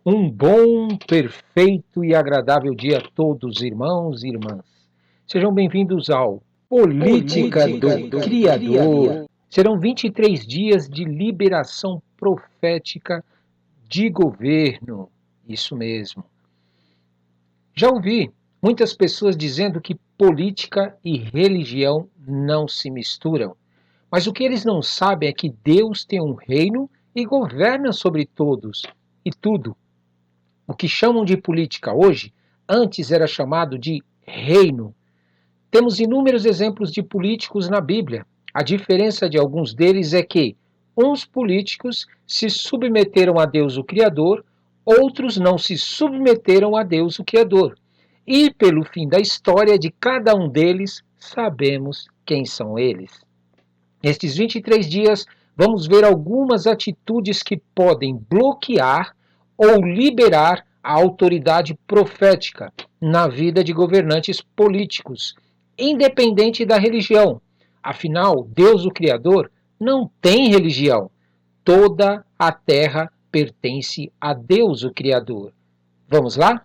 Um bom, perfeito e agradável dia a todos, irmãos e irmãs. Sejam bem-vindos ao Política do Criador. Serão 23 dias de liberação profética de governo. Isso mesmo. Já ouvi muitas pessoas dizendo que política e religião não se misturam. Mas o que eles não sabem é que Deus tem um reino e governa sobre todos e tudo. O que chamam de política hoje, antes era chamado de reino. Temos inúmeros exemplos de políticos na Bíblia. A diferença de alguns deles é que uns políticos se submeteram a Deus o Criador, outros não se submeteram a Deus o Criador. E pelo fim da história de cada um deles, sabemos quem são eles. Nestes 23 dias, vamos ver algumas atitudes que podem bloquear ou liberar a autoridade profética na vida de governantes políticos, independente da religião. Afinal, Deus, o Criador, não tem religião. Toda a terra pertence a Deus, o Criador. Vamos lá?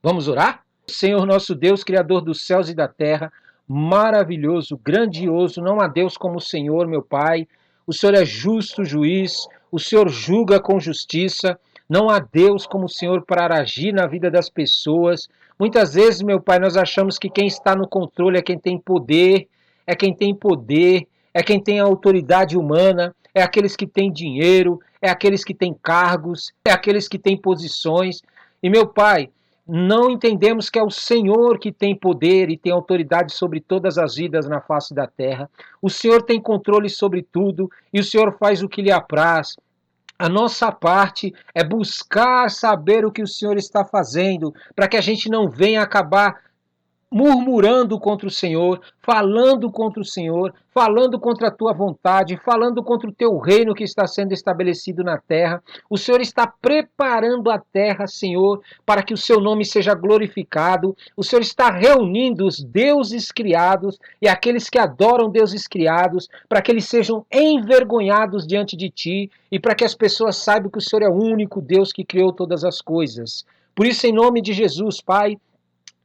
Vamos orar? Senhor nosso Deus, Criador dos céus e da terra, maravilhoso, grandioso, não há Deus como o Senhor, meu Pai. O Senhor é justo juiz, o Senhor julga com justiça, não há Deus como o Senhor para agir na vida das pessoas. Muitas vezes, meu Pai, nós achamos que quem está no controle é quem tem poder, é quem tem a autoridade humana, é aqueles que têm dinheiro, é aqueles que têm cargos, é aqueles que têm posições. E, meu Pai, não entendemos que é o Senhor que tem poder e tem autoridade sobre todas as vidas na face da terra. O Senhor tem controle sobre tudo e o Senhor faz o que lhe apraz. A nossa parte é buscar saber o que o Senhor está fazendo, para que a gente não venha acabar murmurando contra o Senhor, falando contra o Senhor, falando contra a tua vontade, falando contra o teu reino que está sendo estabelecido na terra. O Senhor está preparando a terra, Senhor, para que o seu nome seja glorificado. O Senhor está reunindo os deuses criados e aqueles que adoram deuses criados, para que eles sejam envergonhados diante de ti e para que as pessoas saibam que o Senhor é o único Deus que criou todas as coisas. Por isso, em nome de Jesus, Pai,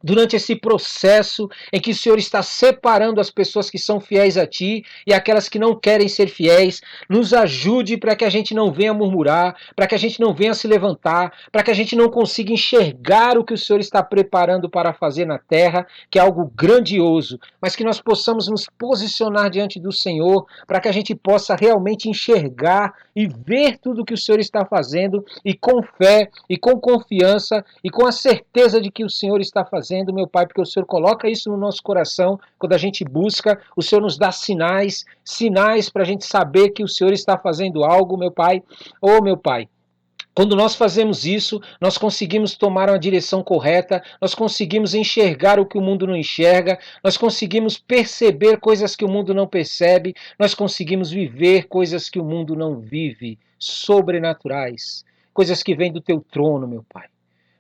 durante esse processo em que o Senhor está separando as pessoas que são fiéis a Ti e aquelas que não querem ser fiéis, nos ajude para que a gente não venha murmurar, para que a gente não venha se levantar, para que a gente não consiga enxergar o que o Senhor está preparando para fazer na terra, que é algo grandioso, mas que nós possamos nos posicionar diante do Senhor, para que a gente possa realmente enxergar e ver tudo o que o Senhor está fazendo e com fé e com confiança e com a certeza de que o Senhor está fazendo, meu Pai, porque o Senhor coloca isso no nosso coração, quando a gente busca, o Senhor nos dá sinais para a gente saber que o Senhor está fazendo algo, meu Pai. Oh, meu Pai, quando nós fazemos isso, nós conseguimos tomar uma direção correta, nós conseguimos enxergar o que o mundo não enxerga, nós conseguimos perceber coisas que o mundo não percebe, nós conseguimos viver coisas que o mundo não vive, sobrenaturais, coisas que vêm do teu trono, meu Pai.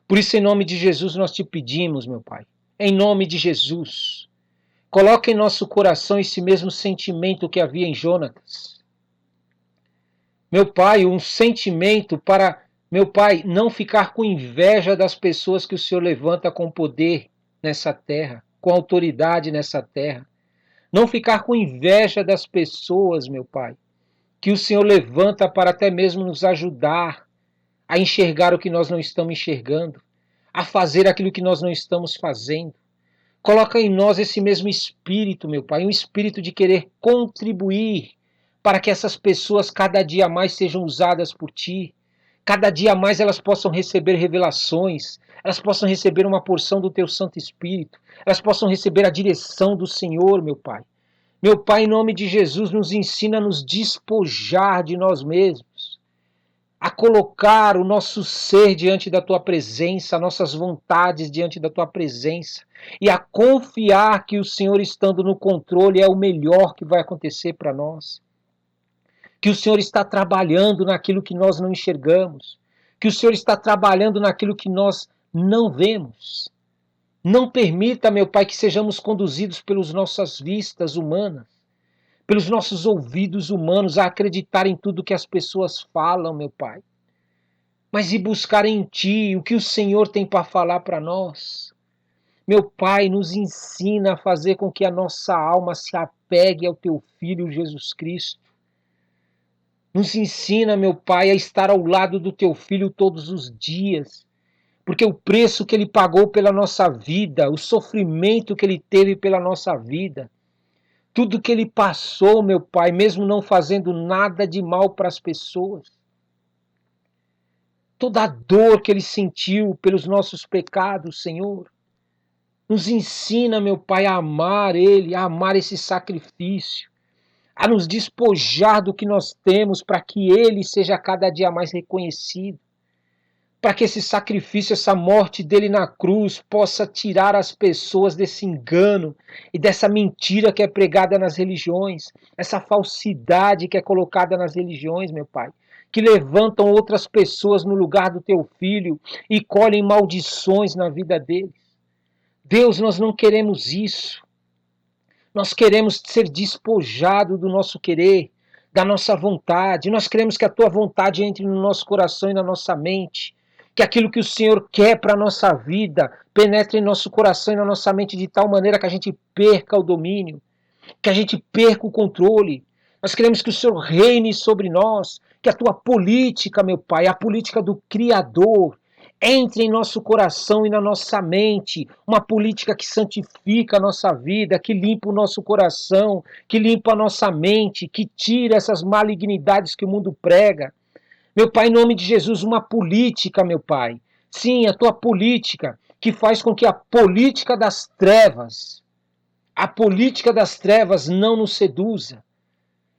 Por isso, em nome de Jesus, nós te pedimos, meu Pai, em nome de Jesus, coloca em nosso coração esse mesmo sentimento que havia em Jonatas. Meu Pai, um sentimento para, meu Pai, não ficar com inveja das pessoas que o Senhor levanta com poder nessa terra, com autoridade nessa terra. Não ficar com inveja das pessoas, meu Pai, que o Senhor levanta para até mesmo nos ajudar a enxergar o que nós não estamos enxergando, a fazer aquilo que nós não estamos fazendo. Coloca em nós esse mesmo espírito, meu Pai, um espírito de querer contribuir para que essas pessoas cada dia mais sejam usadas por Ti, cada dia mais elas possam receber revelações, elas possam receber uma porção do Teu Santo Espírito, elas possam receber a direção do Senhor, meu Pai. Meu Pai, em nome de Jesus, nos ensina a nos despojar de nós mesmos, a colocar o nosso ser diante da Tua presença, nossas vontades diante da Tua presença, e a confiar que o Senhor estando no controle é o melhor que vai acontecer para nós. Que o Senhor está trabalhando naquilo que nós não enxergamos, que o Senhor está trabalhando naquilo que nós não vemos. Não permita, meu Pai, que sejamos conduzidos pelas nossas vistas humanas, pelos nossos ouvidos humanos a acreditar em tudo que as pessoas falam, meu Pai. mas ir buscar em Ti o que o Senhor tem para falar para nós. Meu Pai, nos ensina a fazer com que a nossa alma se apegue ao Teu Filho Jesus Cristo. Nos ensina, meu Pai, a estar ao lado do Teu Filho todos os dias, porque o preço que Ele pagou pela nossa vida, o sofrimento que Ele teve pela nossa vida, tudo que Ele passou, meu Pai, mesmo não fazendo nada de mal para as pessoas, toda a dor que Ele sentiu pelos nossos pecados, Senhor, nos ensina, meu Pai, a amar Ele, a amar esse sacrifício, a nos despojar do que nós temos para que Ele seja cada dia mais reconhecido, para que esse sacrifício, essa morte dele na cruz possa tirar as pessoas desse engano e dessa mentira que é pregada nas religiões, essa falsidade que é colocada nas religiões, meu Pai, que levantam outras pessoas no lugar do teu filho e colhem maldições na vida deles. Deus, nós não queremos isso. Nós queremos ser despojados do nosso querer, da nossa vontade. Nós queremos que a tua vontade entre no nosso coração e na nossa mente. Que aquilo que o Senhor quer para a nossa vida penetre em nosso coração e na nossa mente de tal maneira que a gente perca o domínio, que a gente perca o controle. Nós queremos que o Senhor reine sobre nós, que a tua política, meu Pai, a política do Criador, entre em nosso coração e na nossa mente, uma política que santifica a nossa vida, que limpa o nosso coração, que limpa a nossa mente, que tira essas malignidades que o mundo prega. Meu Pai, em nome de Jesus, uma política, meu Pai. Sim, a tua política, que faz com que a política das trevas não nos seduza.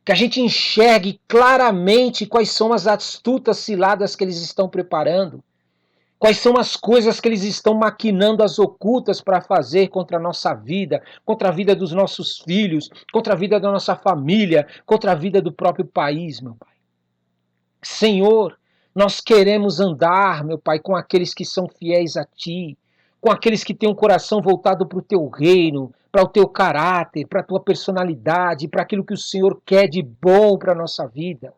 Que a gente enxergue claramente quais são as astutas ciladas que eles estão preparando. Quais são as coisas que eles estão maquinando as ocultas para fazer contra a nossa vida, contra a vida dos nossos filhos, contra a vida da nossa família, contra a vida do próprio país, meu Pai. Senhor, nós queremos andar, meu Pai, com aqueles que são fiéis a Ti, com aqueles que têm um coração voltado para o Teu reino, para o Teu caráter, para a Tua personalidade, para aquilo que o Senhor quer de bom para a nossa vida.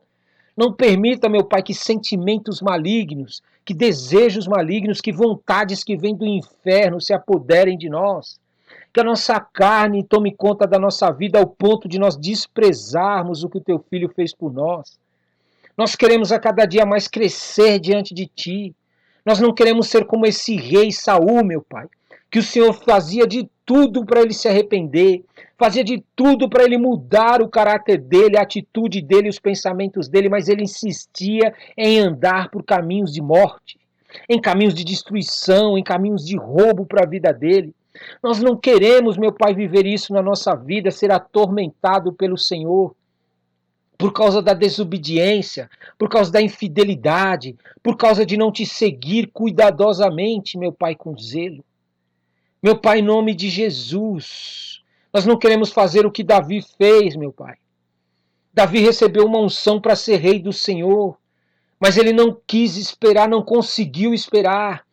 Não permita, meu Pai, que sentimentos malignos, que desejos malignos, que vontades que vêm do inferno se apoderem de nós. Que a nossa carne tome conta da nossa vida ao ponto de nós desprezarmos o que o Teu Filho fez por nós. Nós queremos a cada dia mais crescer diante de Ti. Nós não queremos ser como esse rei Saul, meu Pai, que o Senhor fazia de tudo para ele se arrepender, fazia de tudo para ele mudar o caráter dele, a atitude dele, os pensamentos dele, mas ele insistia em andar por caminhos de morte, em caminhos de destruição, em caminhos de roubo para a vida dele. Nós não queremos, meu Pai, viver isso na nossa vida, ser atormentado pelo Senhor por causa da desobediência, por causa da infidelidade, por causa de não te seguir cuidadosamente, meu Pai, com zelo. Meu Pai, em nome de Jesus, nós não queremos fazer o que Davi fez, meu Pai. Davi recebeu uma unção para ser rei do Senhor, mas ele não quis esperar, não conseguiu esperar.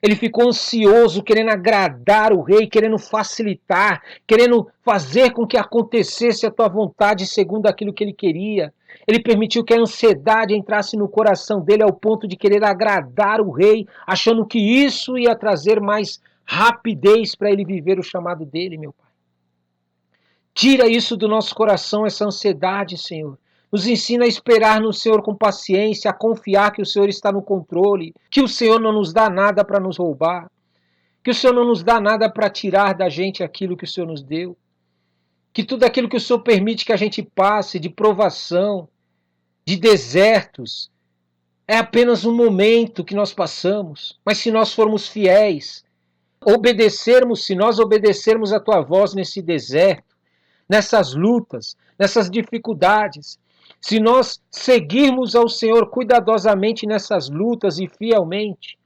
Ele ficou ansioso, querendo agradar o rei, querendo facilitar, querendo fazer com que acontecesse a tua vontade segundo aquilo que ele queria. Ele permitiu que a ansiedade entrasse no coração dele ao ponto de querer agradar o rei, achando que isso ia trazer mais rapidez para ele viver o chamado dele, meu Pai. Tira isso do nosso coração, essa ansiedade, Senhor. Nos ensina a esperar no Senhor com paciência, a confiar que o Senhor está no controle, que o Senhor não nos dá nada para nos roubar, que o Senhor não nos dá nada para tirar da gente aquilo que o Senhor nos deu, que tudo aquilo que o Senhor permite que a gente passe de provação, de desertos, é apenas um momento que nós passamos, mas se nós formos fiéis, se nós obedecermos a tua voz nesse deserto, nessas lutas, nessas dificuldades, se nós seguirmos ao Senhor cuidadosamente nessas lutas e fielmente,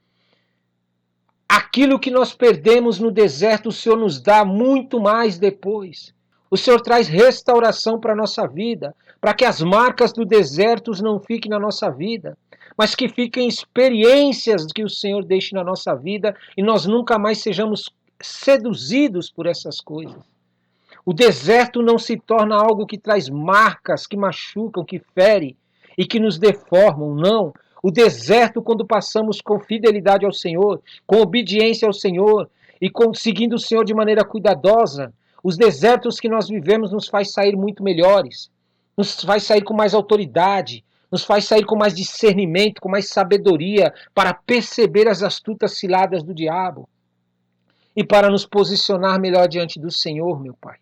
aquilo que nós perdemos no deserto, o Senhor nos dá muito mais depois. O Senhor traz restauração para a nossa vida, para que as marcas do deserto não fiquem na nossa vida, mas que fiquem experiências que o Senhor deixe na nossa vida e nós nunca mais sejamos seduzidos por essas coisas. O deserto não se torna algo que traz marcas, que machucam, que fere e que nos deformam, não. O deserto, quando passamos com fidelidade ao Senhor, com obediência ao Senhor e seguindo o Senhor de maneira cuidadosa, os desertos que nós vivemos nos faz sair muito melhores, nos faz sair com mais autoridade, nos faz sair com mais discernimento, com mais sabedoria para perceber as astutas ciladas do diabo e para nos posicionar melhor diante do Senhor, meu Pai.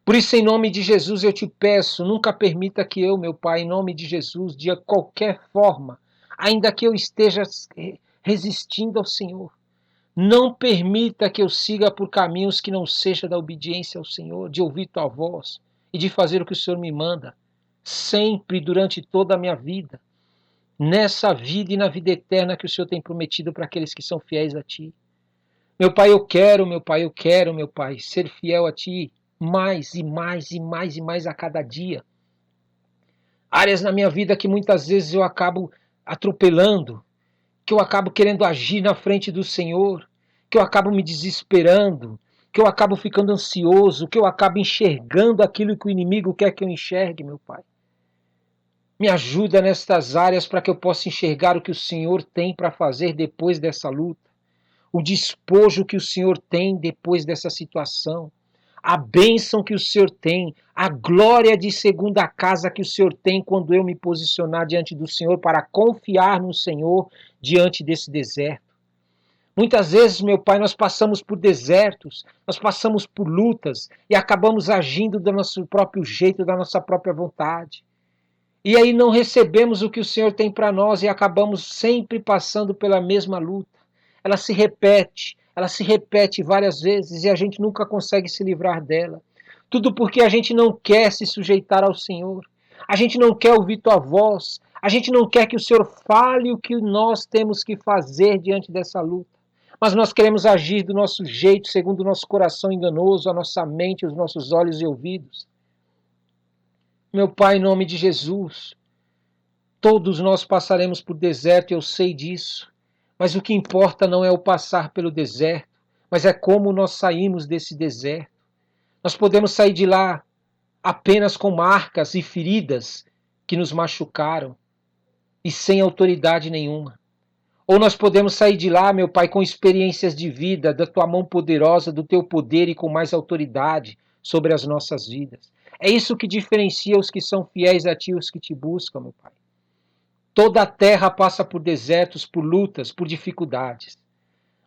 Por isso, em nome de Jesus, eu te peço, nunca permita que eu, meu Pai, em nome de Jesus, de qualquer forma, ainda que eu esteja resistindo ao Senhor, não permita que eu siga por caminhos que não sejam da obediência ao Senhor, de ouvir tua voz e de fazer o que o Senhor me manda, sempre, durante toda a minha vida, nessa vida e na vida eterna que o Senhor tem prometido para aqueles que são fiéis a ti. Meu Pai, eu quero, meu Pai, eu quero, meu Pai, ser fiel a ti mais e mais e mais e mais a cada dia. Áreas na minha vida que muitas vezes eu acabo atropelando, que eu acabo querendo agir na frente do Senhor, que eu acabo me desesperando, que eu acabo ficando ansioso, que eu acabo enxergando aquilo que o inimigo quer que eu enxergue, meu Pai. Me ajuda nestas áreas para que eu possa enxergar o que o Senhor tem para fazer depois dessa luta, o despojo que o Senhor tem depois dessa situação, a bênção que o Senhor tem, a glória de segunda casa que o Senhor tem quando eu me posicionar diante do Senhor para confiar no Senhor diante desse deserto. Muitas vezes, meu Pai, nós passamos por desertos, nós passamos por lutas e acabamos agindo do nosso próprio jeito, da nossa própria vontade. E aí não recebemos o que o Senhor tem para nós e acabamos sempre passando pela mesma luta. Ela se repete várias vezes e a gente nunca consegue se livrar dela. Tudo porque a gente não quer se sujeitar ao Senhor. A gente não quer ouvir tua voz. A gente não quer que o Senhor fale o que nós temos que fazer diante dessa luta. Mas nós queremos agir do nosso jeito, segundo o nosso coração enganoso, a nossa mente, os nossos olhos e ouvidos. Meu Pai, em nome de Jesus, todos nós passaremos por deserto, eu sei disso. Mas o que importa não é o passar pelo deserto, mas é como nós saímos desse deserto. Nós podemos sair de lá apenas com marcas e feridas que nos machucaram e sem autoridade nenhuma. Ou nós podemos sair de lá, meu Pai, com experiências de vida, da tua mão poderosa, do teu poder e com mais autoridade sobre as nossas vidas. É isso que diferencia os que são fiéis a ti e os que te buscam, meu Pai. Toda a terra passa por desertos, por lutas, por dificuldades.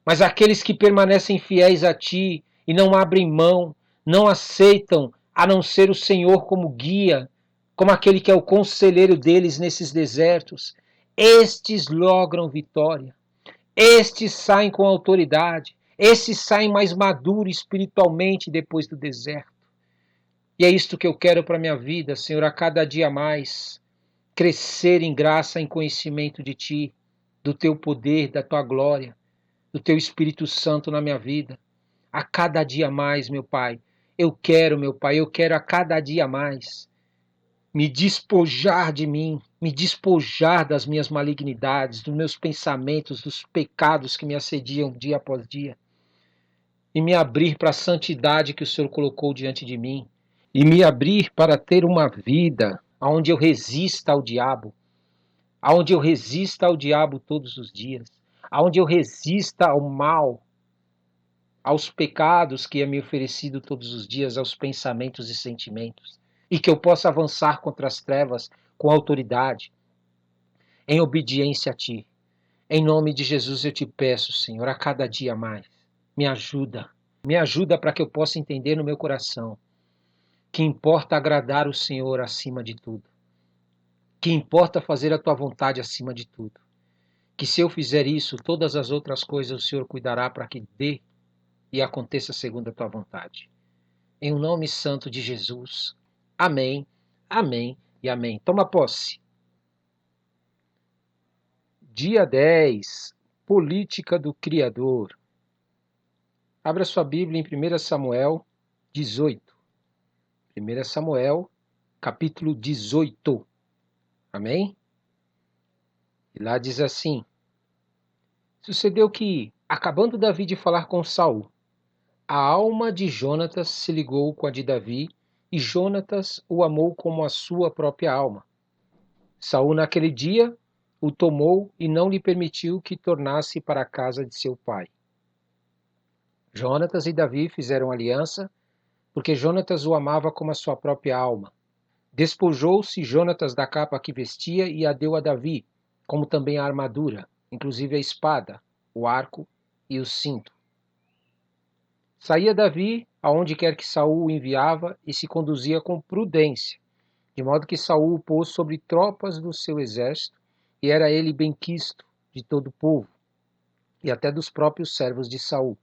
Mas aqueles que permanecem fiéis a ti e não abrem mão, não aceitam a não ser o Senhor como guia, como aquele que é o conselheiro deles nesses desertos, estes logram vitória. Estes saem com autoridade. Estes saem mais maduros espiritualmente depois do deserto. E é isto que eu quero para a minha vida, Senhor, a cada dia mais. Crescer em graça, em conhecimento de Ti, do Teu poder, da Tua glória, do Teu Espírito Santo na minha vida. A cada dia mais, meu Pai. Eu quero, meu Pai, eu quero a cada dia mais me despojar de mim, me despojar das minhas malignidades, dos meus pensamentos, dos pecados que me assediam dia após dia, e me abrir para a santidade que o Senhor colocou diante de mim, e me abrir para ter uma vida onde eu resista ao diabo, onde eu resista ao diabo todos os dias, onde eu resista ao mal, aos pecados que é me oferecido todos os dias, aos pensamentos e sentimentos, e que eu possa avançar contra as trevas com autoridade, em obediência a Ti. Em nome de Jesus eu te peço, Senhor, a cada dia mais, me ajuda. Me ajuda para que eu possa entender no meu coração que importa agradar o Senhor acima de tudo, que importa fazer a Tua vontade acima de tudo, que se eu fizer isso, todas as outras coisas o Senhor cuidará para que dê e aconteça segundo a Tua vontade. Em o nome santo de Jesus. Amém, amém e amém. Toma posse. Dia 10. Política do Criador. Abra sua Bíblia em 1 Samuel 18. 1 Samuel, capítulo 18. Amém? E lá diz assim: Sucedeu que, acabando Davi de falar com Saul, a alma de Jonatas se ligou com a de Davi, e Jonatas o amou como a sua própria alma. Saul naquele dia o tomou e não lhe permitiu que tornasse para a casa de seu pai. Jonatas e Davi fizeram aliança, porque Jonatas o amava como a sua própria alma. Despojou-se Jonatas da capa que vestia e a deu a Davi, como também a armadura, inclusive a espada, o arco e o cinto. Saía Davi aonde quer que Saul o enviava e se conduzia com prudência, de modo que Saul o pôs sobre tropas do seu exército, e era ele benquisto de todo o povo, e até dos próprios servos de Saul.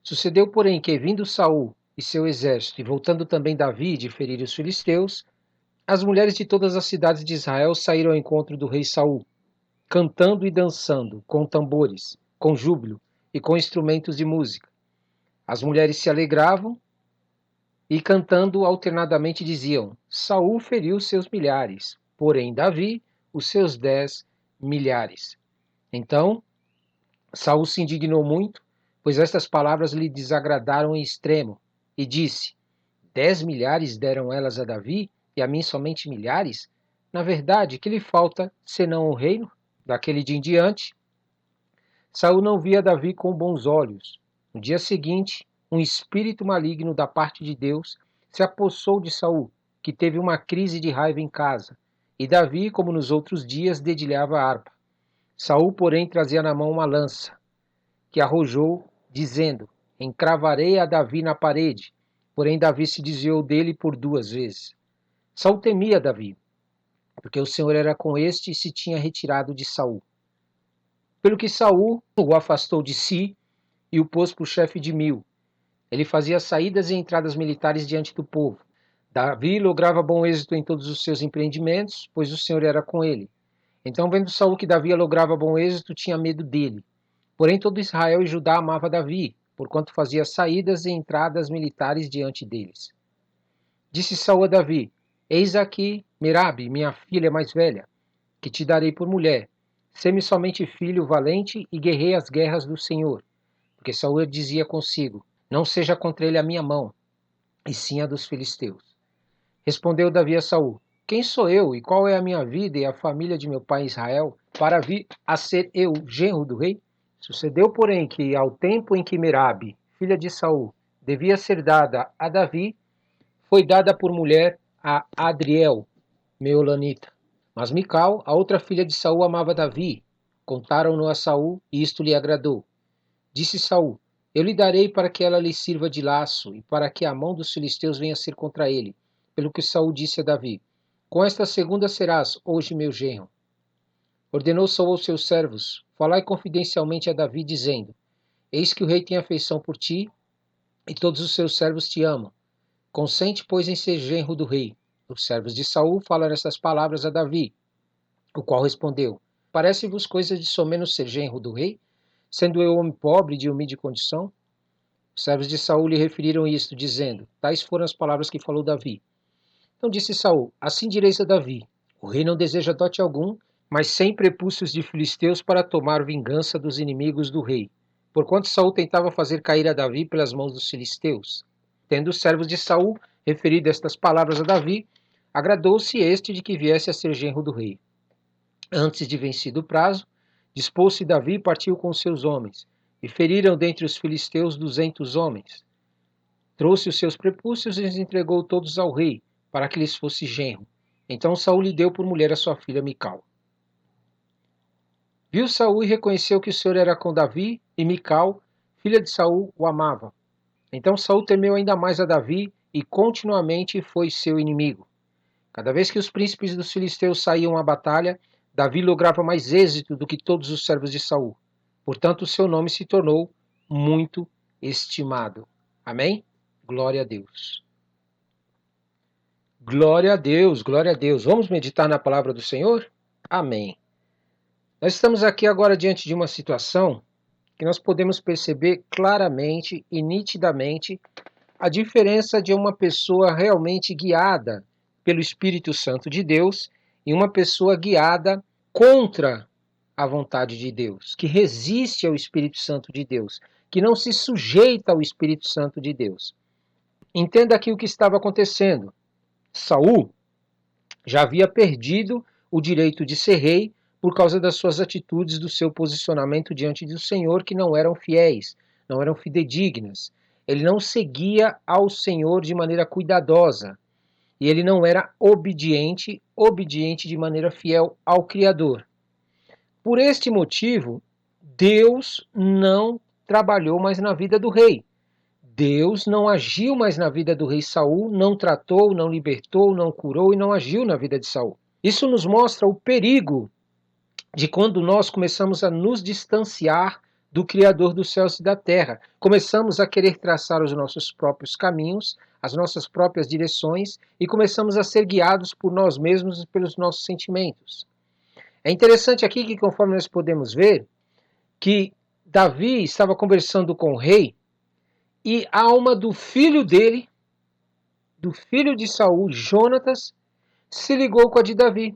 Sucedeu, porém, que, vindo Saul e seu exército, e voltando também Davi de ferir os filisteus, as mulheres de todas as cidades de Israel saíram ao encontro do rei Saul, cantando e dançando, com tambores, com júbilo e com instrumentos de música. As mulheres se alegravam e, cantando alternadamente, diziam: Saul feriu seus milhares, porém Davi os seus 10 milhares. Então Saul se indignou muito, pois estas palavras lhe desagradaram em extremo, e disse: 10 milhares deram elas a Davi, e a mim somente milhares? Na verdade, que lhe falta, senão o reino? Daquele dia em diante, Saul não via Davi com bons olhos. No dia seguinte, um espírito maligno da parte de Deus se apossou de Saul, que teve uma crise de raiva em casa, e Davi, como nos outros dias, dedilhava a harpa. Saul, porém, trazia na mão uma lança, que arrojou, dizendo: Encravarei a Davi na parede. Porém Davi se desviou dele por 2 vezes. Saul temia Davi, porque o Senhor era com este e se tinha retirado de Saul. Pelo que Saul o afastou de si e o pôs por chefe de 1000. Ele fazia saídas e entradas militares diante do povo. Davi lograva bom êxito em todos os seus empreendimentos, pois o Senhor era com ele. Então, vendo Saul que Davi lograva bom êxito, tinha medo dele. Porém, todo Israel e Judá amava Davi, porquanto fazia saídas e entradas militares diante deles. Disse Saul a Davi: Eis aqui Merabe, minha filha mais velha, que te darei por mulher. Sê-me somente filho valente e guerrei as guerras do Senhor. Porque Saul dizia consigo: Não seja contra ele a minha mão, e sim a dos filisteus. Respondeu Davi a Saul: Quem sou eu, e qual é a minha vida e a família de meu pai Israel, para vir a ser eu genro do rei? Sucedeu, porém, que ao tempo em que Merabe, filha de Saul, devia ser dada a Davi, foi dada por mulher a Adriel, meolanita. Mas Mical, a outra filha de Saul, amava Davi. Contaram-no a Saul, e isto lhe agradou. Disse Saul: Eu lhe darei para que ela lhe sirva de laço, e para que a mão dos filisteus venha a ser contra ele. Pelo que Saul disse a Davi: Com esta segunda serás hoje meu genro. Ordenou Saul aos seus servos: Falai confidencialmente a Davi, dizendo: Eis que o rei tem afeição por ti, e todos os seus servos te amam. Consente, pois, em ser genro do rei. Os servos de Saul falaram estas palavras a Davi, o qual respondeu: Parece-vos coisa de somenos ser genro do rei, sendo eu homem pobre e de humilde condição? Os servos de Saul lhe referiram isto, dizendo: Tais foram as palavras que falou Davi. Então disse Saul: Assim direis a Davi: O rei não deseja dote algum, mas 100 prepúcios de filisteus para tomar vingança dos inimigos do rei. Porquanto Saul tentava fazer cair a Davi pelas mãos dos filisteus. Tendo os servos de Saul referido estas palavras a Davi, agradou-se este de que viesse a ser genro do rei. Antes de vencido o prazo, dispôs-se Davi e partiu com seus homens, e feriram dentre os filisteus 200 homens. Trouxe os seus prepúcios e os entregou todos ao rei, para que lhes fosse genro. Então Saul lhe deu por mulher a sua filha Mical. Viu Saul e reconheceu que o Senhor era com Davi, e Mical, filha de Saul, o amava. Então Saul temeu ainda mais a Davi, e continuamente foi seu inimigo. Cada vez que os príncipes dos filisteus saíam à batalha, Davi lograva mais êxito do que todos os servos de Saul. Portanto, o seu nome se tornou muito estimado. Amém? Glória a Deus. Glória a Deus, glória a Deus. Vamos meditar na palavra do Senhor? Amém. Nós estamos aqui agora diante de uma situação que nós podemos perceber claramente e nitidamente a diferença de uma pessoa realmente guiada pelo Espírito Santo de Deus e uma pessoa guiada contra a vontade de Deus, que resiste ao Espírito Santo de Deus, que não se sujeita ao Espírito Santo de Deus. Entenda aqui o que estava acontecendo. Saul já havia perdido o direito de ser rei por causa das suas atitudes, do seu posicionamento diante do Senhor, que não eram fiéis, não eram fidedignas. Ele não seguia ao Senhor de maneira cuidadosa. E ele não era obediente de maneira fiel ao Criador. Por este motivo, Deus não trabalhou mais na vida do rei. Deus não agiu mais na vida do rei Saul, não tratou, não libertou, não curou e não agiu na vida de Saul. Isso nos mostra o perigo de quando nós começamos a nos distanciar do Criador dos céus e da terra. Começamos a querer traçar os nossos próprios caminhos, as nossas próprias direções e começamos a ser guiados por nós mesmos e pelos nossos sentimentos. É interessante aqui que, conforme nós podemos ver, que Davi estava conversando com o rei e a alma do filho dele, do filho de Saul, Jonatas, se ligou com a de Davi.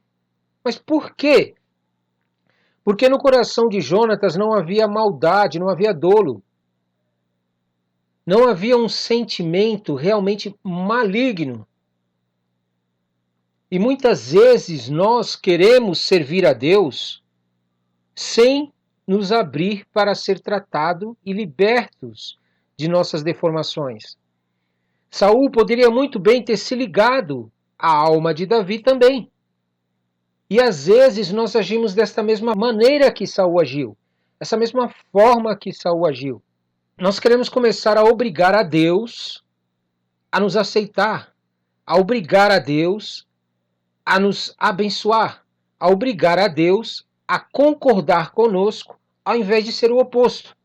Mas por quê? Porque no coração de Jonatas não havia maldade, não havia dolo. Não havia um sentimento realmente maligno. E muitas vezes nós queremos servir a Deus sem nos abrir para ser tratado e libertos de nossas deformações. Saul poderia muito bem ter se ligado à alma de Davi também. E às vezes nós agimos desta mesma maneira que Saul agiu, essa mesma forma que Saul agiu. Nós queremos começar a obrigar a Deus a nos aceitar, a obrigar a Deus a nos abençoar, a obrigar a Deus a concordar conosco, ao invés de ser o oposto.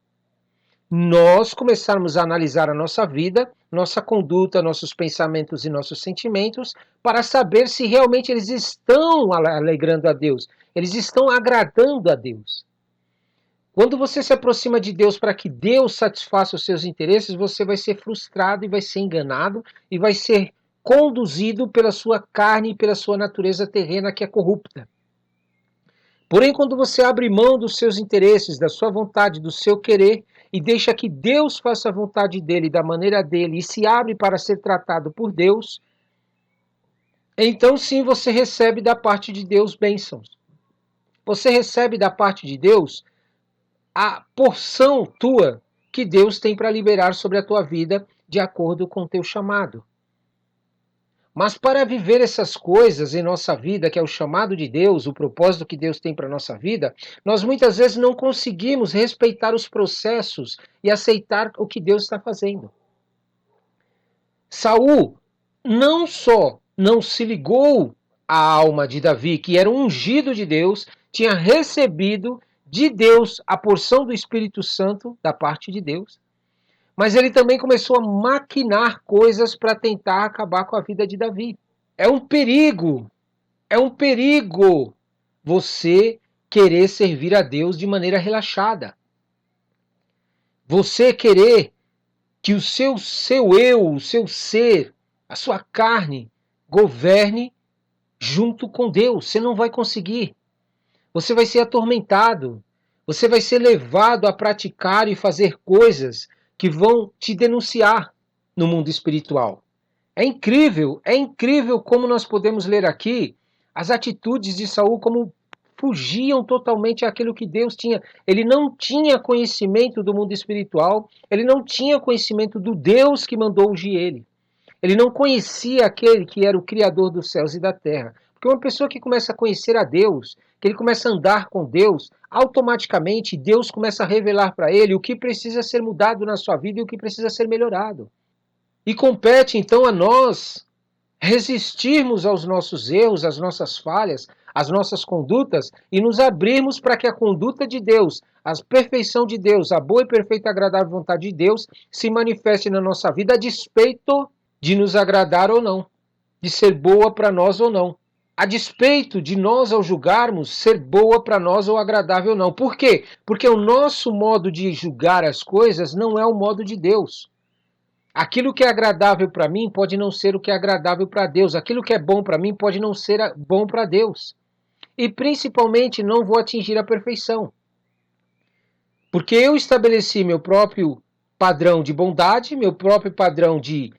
Nós começarmos a analisar a nossa vida, nossa conduta, nossos pensamentos e nossos sentimentos, para saber se realmente eles estão alegrando a Deus, eles estão agradando a Deus. Quando você se aproxima de Deus para que Deus satisfaça os seus interesses, você vai ser frustrado e vai ser enganado e vai ser conduzido pela sua carne e pela sua natureza terrena que é corrupta. Porém, quando você abre mão dos seus interesses, da sua vontade, do seu querer, e deixa que Deus faça a vontade dele, da maneira dele, e se abre para ser tratado por Deus, então sim você recebe da parte de Deus bênçãos. Você recebe da parte de Deus a porção tua que Deus tem para liberar sobre a tua vida de acordo com o teu chamado. Mas para viver essas coisas em nossa vida, que é o chamado de Deus, o propósito que Deus tem para a nossa vida, nós muitas vezes não conseguimos respeitar os processos e aceitar o que Deus está fazendo. Saul não só não se ligou à alma de Davi, que era um ungido de Deus, tinha recebido de Deus a porção do Espírito Santo da parte de Deus, mas ele também começou a maquinar coisas para tentar acabar com a vida de Davi. É um perigo você querer servir a Deus de maneira relaxada. Você querer que o seu eu, o seu ser, a sua carne, governe junto com Deus. Você não vai conseguir. Você vai ser atormentado. Você vai ser levado a praticar e fazer coisas que vão te denunciar no mundo espiritual. É incrível como nós podemos ler aqui as atitudes de Saul como fugiam totalmente àquilo que Deus tinha. Ele não tinha conhecimento do mundo espiritual, ele não tinha conhecimento do Deus que mandou ungir ele. Ele não conhecia aquele que era o Criador dos céus e da terra. Porque uma pessoa que começa a conhecer a Deus, que ele começa a andar com Deus, automaticamente Deus começa a revelar para ele o que precisa ser mudado na sua vida e o que precisa ser melhorado. E compete então a nós resistirmos aos nossos erros, às nossas falhas, às nossas condutas e nos abrirmos para que a conduta de Deus, a perfeição de Deus, a boa e perfeita e agradável vontade de Deus se manifeste na nossa vida a despeito de nos agradar ou não, de ser boa para nós ou não. A despeito de nós, ao julgarmos, ser boa para nós ou agradável ou não. Por quê? Porque o nosso modo de julgar as coisas não é o modo de Deus. Aquilo que é agradável para mim pode não ser o que é agradável para Deus. Aquilo que é bom para mim pode não ser bom para Deus. E principalmente não vou atingir a perfeição. Porque eu estabeleci meu próprio padrão de bondade, meu próprio padrão de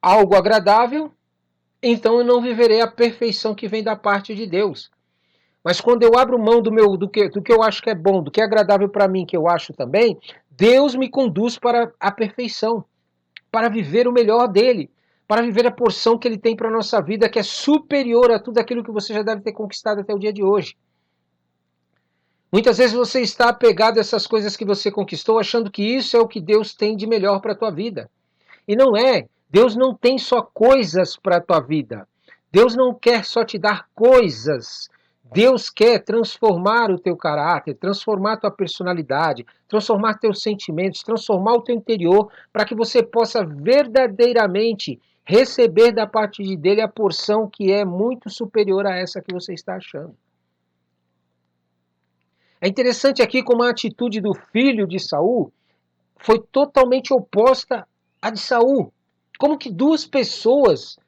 algo agradável, então eu não viverei a perfeição que vem da parte de Deus. Mas quando eu abro mão do que eu acho que é bom, do que é agradável para mim, que eu acho também, Deus me conduz para a perfeição, para viver o melhor dele, para viver a porção que ele tem para a nossa vida, que é superior a tudo aquilo que você já deve ter conquistado até o dia de hoje. Muitas vezes você está apegado a essas coisas que você conquistou, achando que isso é o que Deus tem de melhor para a tua vida. E não é. Deus não tem só coisas para a tua vida. Deus não quer só te dar coisas. Deus quer transformar o teu caráter, transformar a tua personalidade, transformar teus sentimentos, transformar o teu interior, para que você possa verdadeiramente receber da parte dele a porção que é muito superior a essa que você está achando. É interessante aqui como a atitude do filho de Saul foi totalmente oposta à de Saul. Como que duas pessoas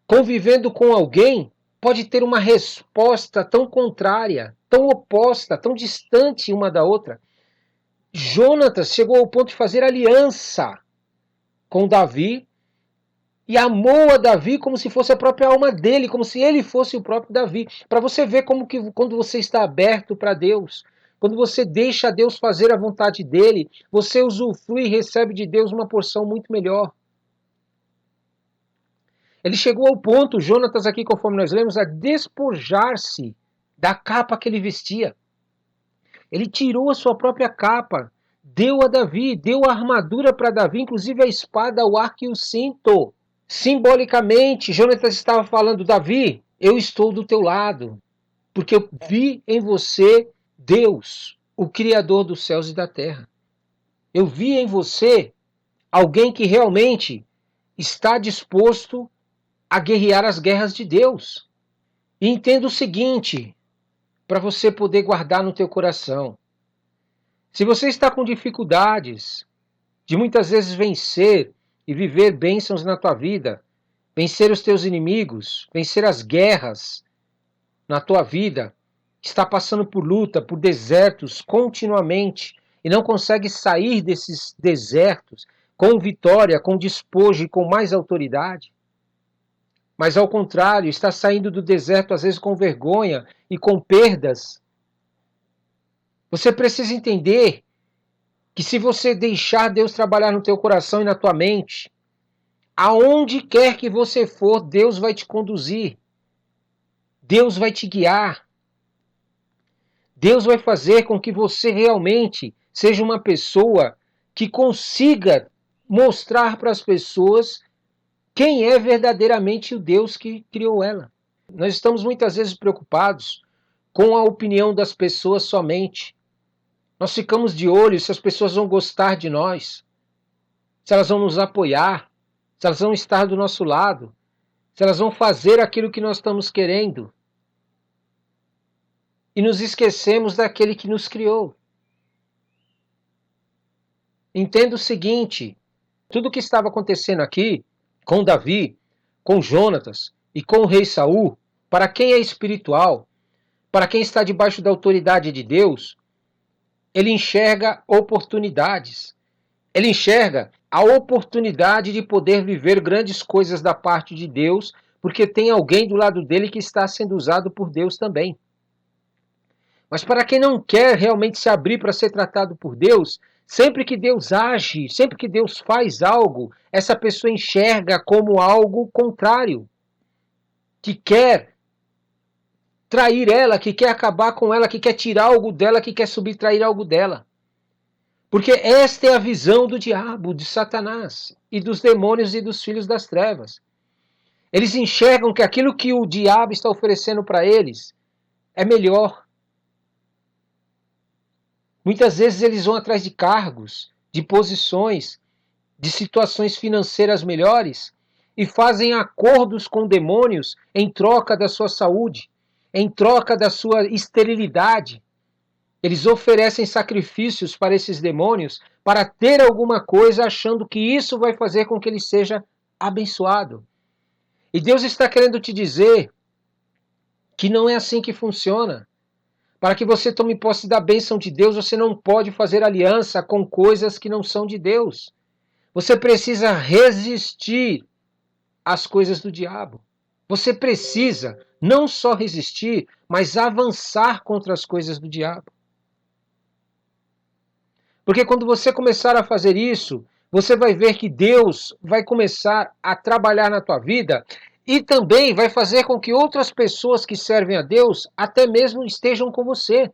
convivendo com alguém pode ter uma resposta tão contrária, tão oposta, tão distante uma da outra? Jonatas chegou ao ponto de fazer aliança com Davi e amou a Davi como se fosse a própria alma dele, como se ele fosse o próprio Davi. Para você ver como que quando você está aberto para Deus, quando você deixa Deus fazer a vontade dele, você usufrui e recebe de Deus uma porção muito melhor. Ele chegou ao ponto, Jonatas aqui, conforme nós lemos, a despojar-se da capa que ele vestia. Ele tirou a sua própria capa, deu a Davi, deu a armadura para Davi, inclusive a espada, o arco e o cinto. Simbolicamente, Jonatas estava falando, Davi, eu estou do teu lado, porque eu vi em você Deus, o Criador dos céus e da terra. Eu vi em você alguém que realmente está disposto a guerrear as guerras de Deus. E entenda o seguinte, para você poder guardar no teu coração. Se você está com dificuldades de muitas vezes vencer e viver bênçãos na tua vida, vencer os teus inimigos, vencer as guerras na tua vida, está passando por luta, por desertos continuamente e não consegue sair desses desertos com vitória, com despojo e com mais autoridade, mas ao contrário, está saindo do deserto às vezes com vergonha e com perdas. Você precisa entender que se você deixar Deus trabalhar no teu coração e na tua mente, aonde quer que você for, Deus vai te conduzir. Deus vai te guiar. Deus vai fazer com que você realmente seja uma pessoa que consiga mostrar para as pessoas quem é verdadeiramente o Deus que criou ela. Nós estamos muitas vezes preocupados com a opinião das pessoas somente. Nós ficamos de olho se as pessoas vão gostar de nós, se elas vão nos apoiar, se elas vão estar do nosso lado, se elas vão fazer aquilo que nós estamos querendo. E nos esquecemos daquele que nos criou. Entenda o seguinte, tudo o que estava acontecendo aqui, com Davi, com Jonatas e com o rei Saul, para quem é espiritual, para quem está debaixo da autoridade de Deus, ele enxerga oportunidades. Ele enxerga a oportunidade de poder viver grandes coisas da parte de Deus, porque tem alguém do lado dele que está sendo usado por Deus também. Mas para quem não quer realmente se abrir para ser tratado por Deus, sempre que Deus age, sempre que Deus faz algo, essa pessoa enxerga como algo contrário, que quer trair ela, que quer acabar com ela, que quer tirar algo dela, que quer subtrair algo dela. Porque esta é a visão do diabo, de Satanás, e dos demônios e dos filhos das trevas. Eles enxergam que aquilo que o diabo está oferecendo para eles é melhor. Muitas vezes eles vão atrás de cargos, de posições, de situações financeiras melhores e fazem acordos com demônios em troca da sua saúde, em troca da sua esterilidade. Eles oferecem sacrifícios para esses demônios para ter alguma coisa, achando que isso vai fazer com que ele seja abençoado. E Deus está querendo te dizer que não é assim que funciona. Para que você tome posse da bênção de Deus, você não pode fazer aliança com coisas que não são de Deus. Você precisa resistir às coisas do diabo. Você precisa Não só resistir, mas avançar contra as coisas do diabo. Porque quando você começar a fazer isso, você vai ver que Deus vai começar a trabalhar na tua vida e também vai fazer com que outras pessoas que servem a Deus até mesmo estejam com você,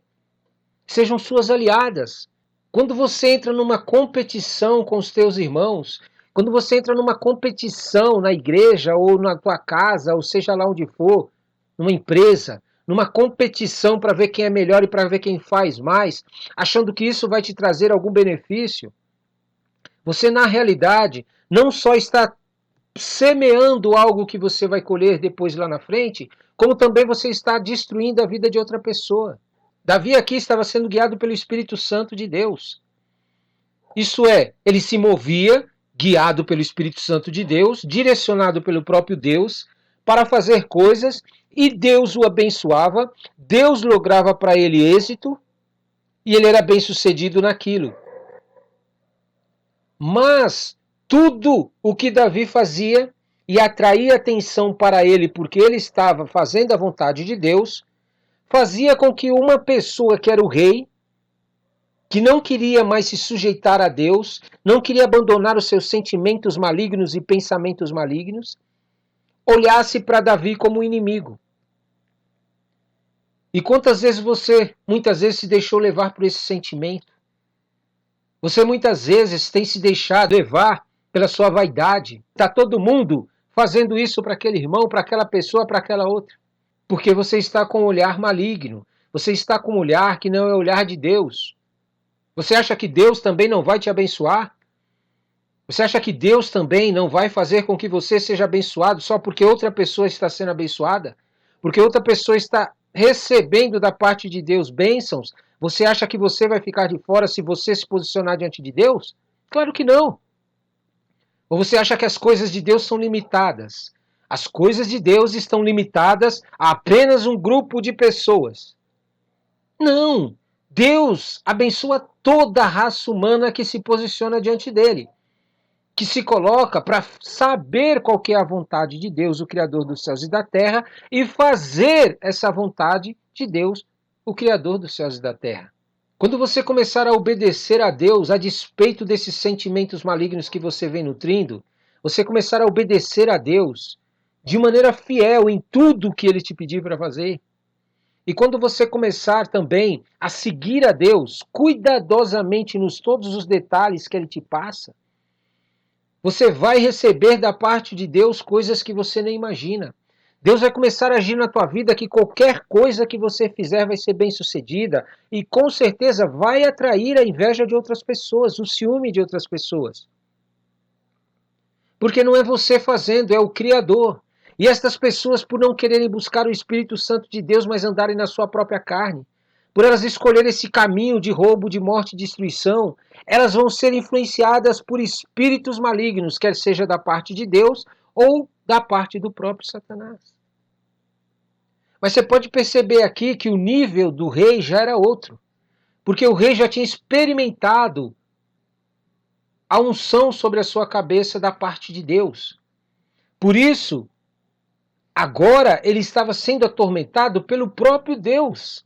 sejam suas aliadas. Quando você entra numa competição com os teus irmãos, quando você entra numa competição na igreja ou na tua casa, ou seja lá onde for, numa empresa, numa competição para ver quem é melhor e para ver quem faz mais, achando que isso vai te trazer algum benefício, você na realidade não só está semeando algo que você vai colher depois lá na frente, como também você está destruindo a vida de outra pessoa. Davi aqui estava sendo guiado pelo Espírito Santo de Deus. Isso é, ele se movia, guiado pelo Espírito Santo de Deus, direcionado pelo próprio Deus, para fazer coisas, e Deus o abençoava, Deus lograva para ele êxito, e ele era bem sucedido naquilo. Mas tudo o que Davi fazia e atraía atenção para ele porque ele estava fazendo a vontade de Deus, fazia com que uma pessoa que era o rei, que não queria mais se sujeitar a Deus, não queria abandonar os seus sentimentos malignos e pensamentos malignos, olhasse para Davi como um inimigo. E quantas vezes você, muitas vezes, se deixou levar por esse sentimento? Você muitas vezes tem se deixado levar pela sua vaidade. Está todo mundo fazendo isso para aquele irmão, para aquela pessoa, para aquela outra. Porque você está com um olhar maligno. Você está com um olhar que não é o olhar de Deus. Você acha que Deus também não vai te abençoar? Você acha que Deus também não vai fazer com que você seja abençoado só porque outra pessoa está sendo abençoada? Porque outra pessoa está recebendo da parte de Deus bênçãos? Você acha que você vai ficar de fora se você se posicionar diante de Deus? Claro que não. Ou você acha que as coisas de Deus são limitadas? As coisas de Deus estão limitadas a apenas um grupo de pessoas. Não! Deus abençoa toda a raça humana que se posiciona diante dele, que se coloca para saber qual que é a vontade de Deus, o Criador dos céus e da terra, e fazer essa vontade de Deus, o Criador dos céus e da terra. Quando você começar a obedecer a Deus, a despeito desses sentimentos malignos que você vem nutrindo, você começar a obedecer a Deus de maneira fiel em tudo que Ele te pedir para fazer. E quando você começar também a seguir a Deus cuidadosamente nos todos os detalhes que Ele te passa, você vai receber da parte de Deus coisas que você nem imagina. Deus vai começar a agir na tua vida que qualquer coisa que você fizer vai ser bem sucedida e com certeza vai atrair a inveja de outras pessoas, o ciúme de outras pessoas. Porque não é você fazendo, é o Criador. E estas pessoas, por não quererem buscar o Espírito Santo de Deus, mas andarem na sua própria carne, por elas escolherem esse caminho de roubo, de morte e destruição, elas vão ser influenciadas por espíritos malignos, quer seja da parte de Deus ou da parte do próprio Satanás. Mas você pode perceber aqui que o nível do rei já era outro, porque o rei já tinha experimentado a unção sobre a sua cabeça da parte de Deus. Por isso, agora ele estava sendo atormentado pelo próprio Deus.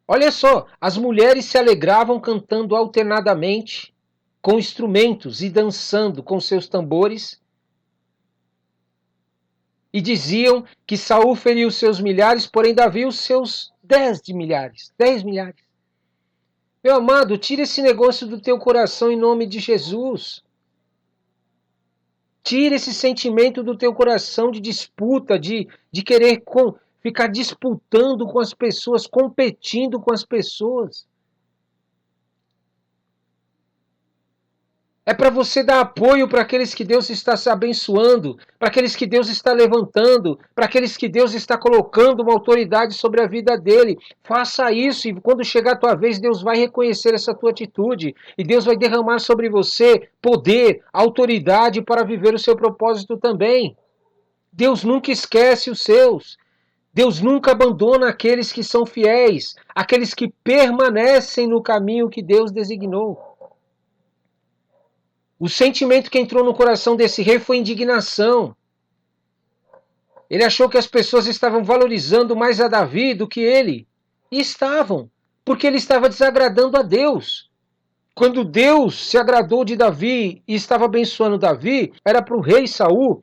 Olha só, as mulheres se alegravam cantando alternadamente com instrumentos e dançando com seus tambores. E diziam que Saul feriu seus milhares, porém Davi os seus 10 milhares. Meu amado, tira esse negócio do teu coração em nome de Jesus. Tira esse sentimento do teu coração de disputa, de querer ficar disputando com as pessoas, competindo com as pessoas. É para você dar apoio para aqueles que Deus está se abençoando, para aqueles que Deus está levantando, para aqueles que Deus está colocando uma autoridade sobre a vida dele. Faça isso e quando chegar a tua vez, Deus vai reconhecer essa tua atitude e Deus vai derramar sobre você poder, autoridade para viver o seu propósito também. Deus nunca esquece os seus. Deus nunca abandona aqueles que são fiéis, aqueles que permanecem no caminho que Deus designou. O sentimento que entrou no coração desse rei foi indignação. Ele achou que as pessoas estavam valorizando mais a Davi do que ele. E estavam, porque ele estava desagradando a Deus. Quando Deus se agradou de Davi e estava abençoando Davi, era para o rei Saul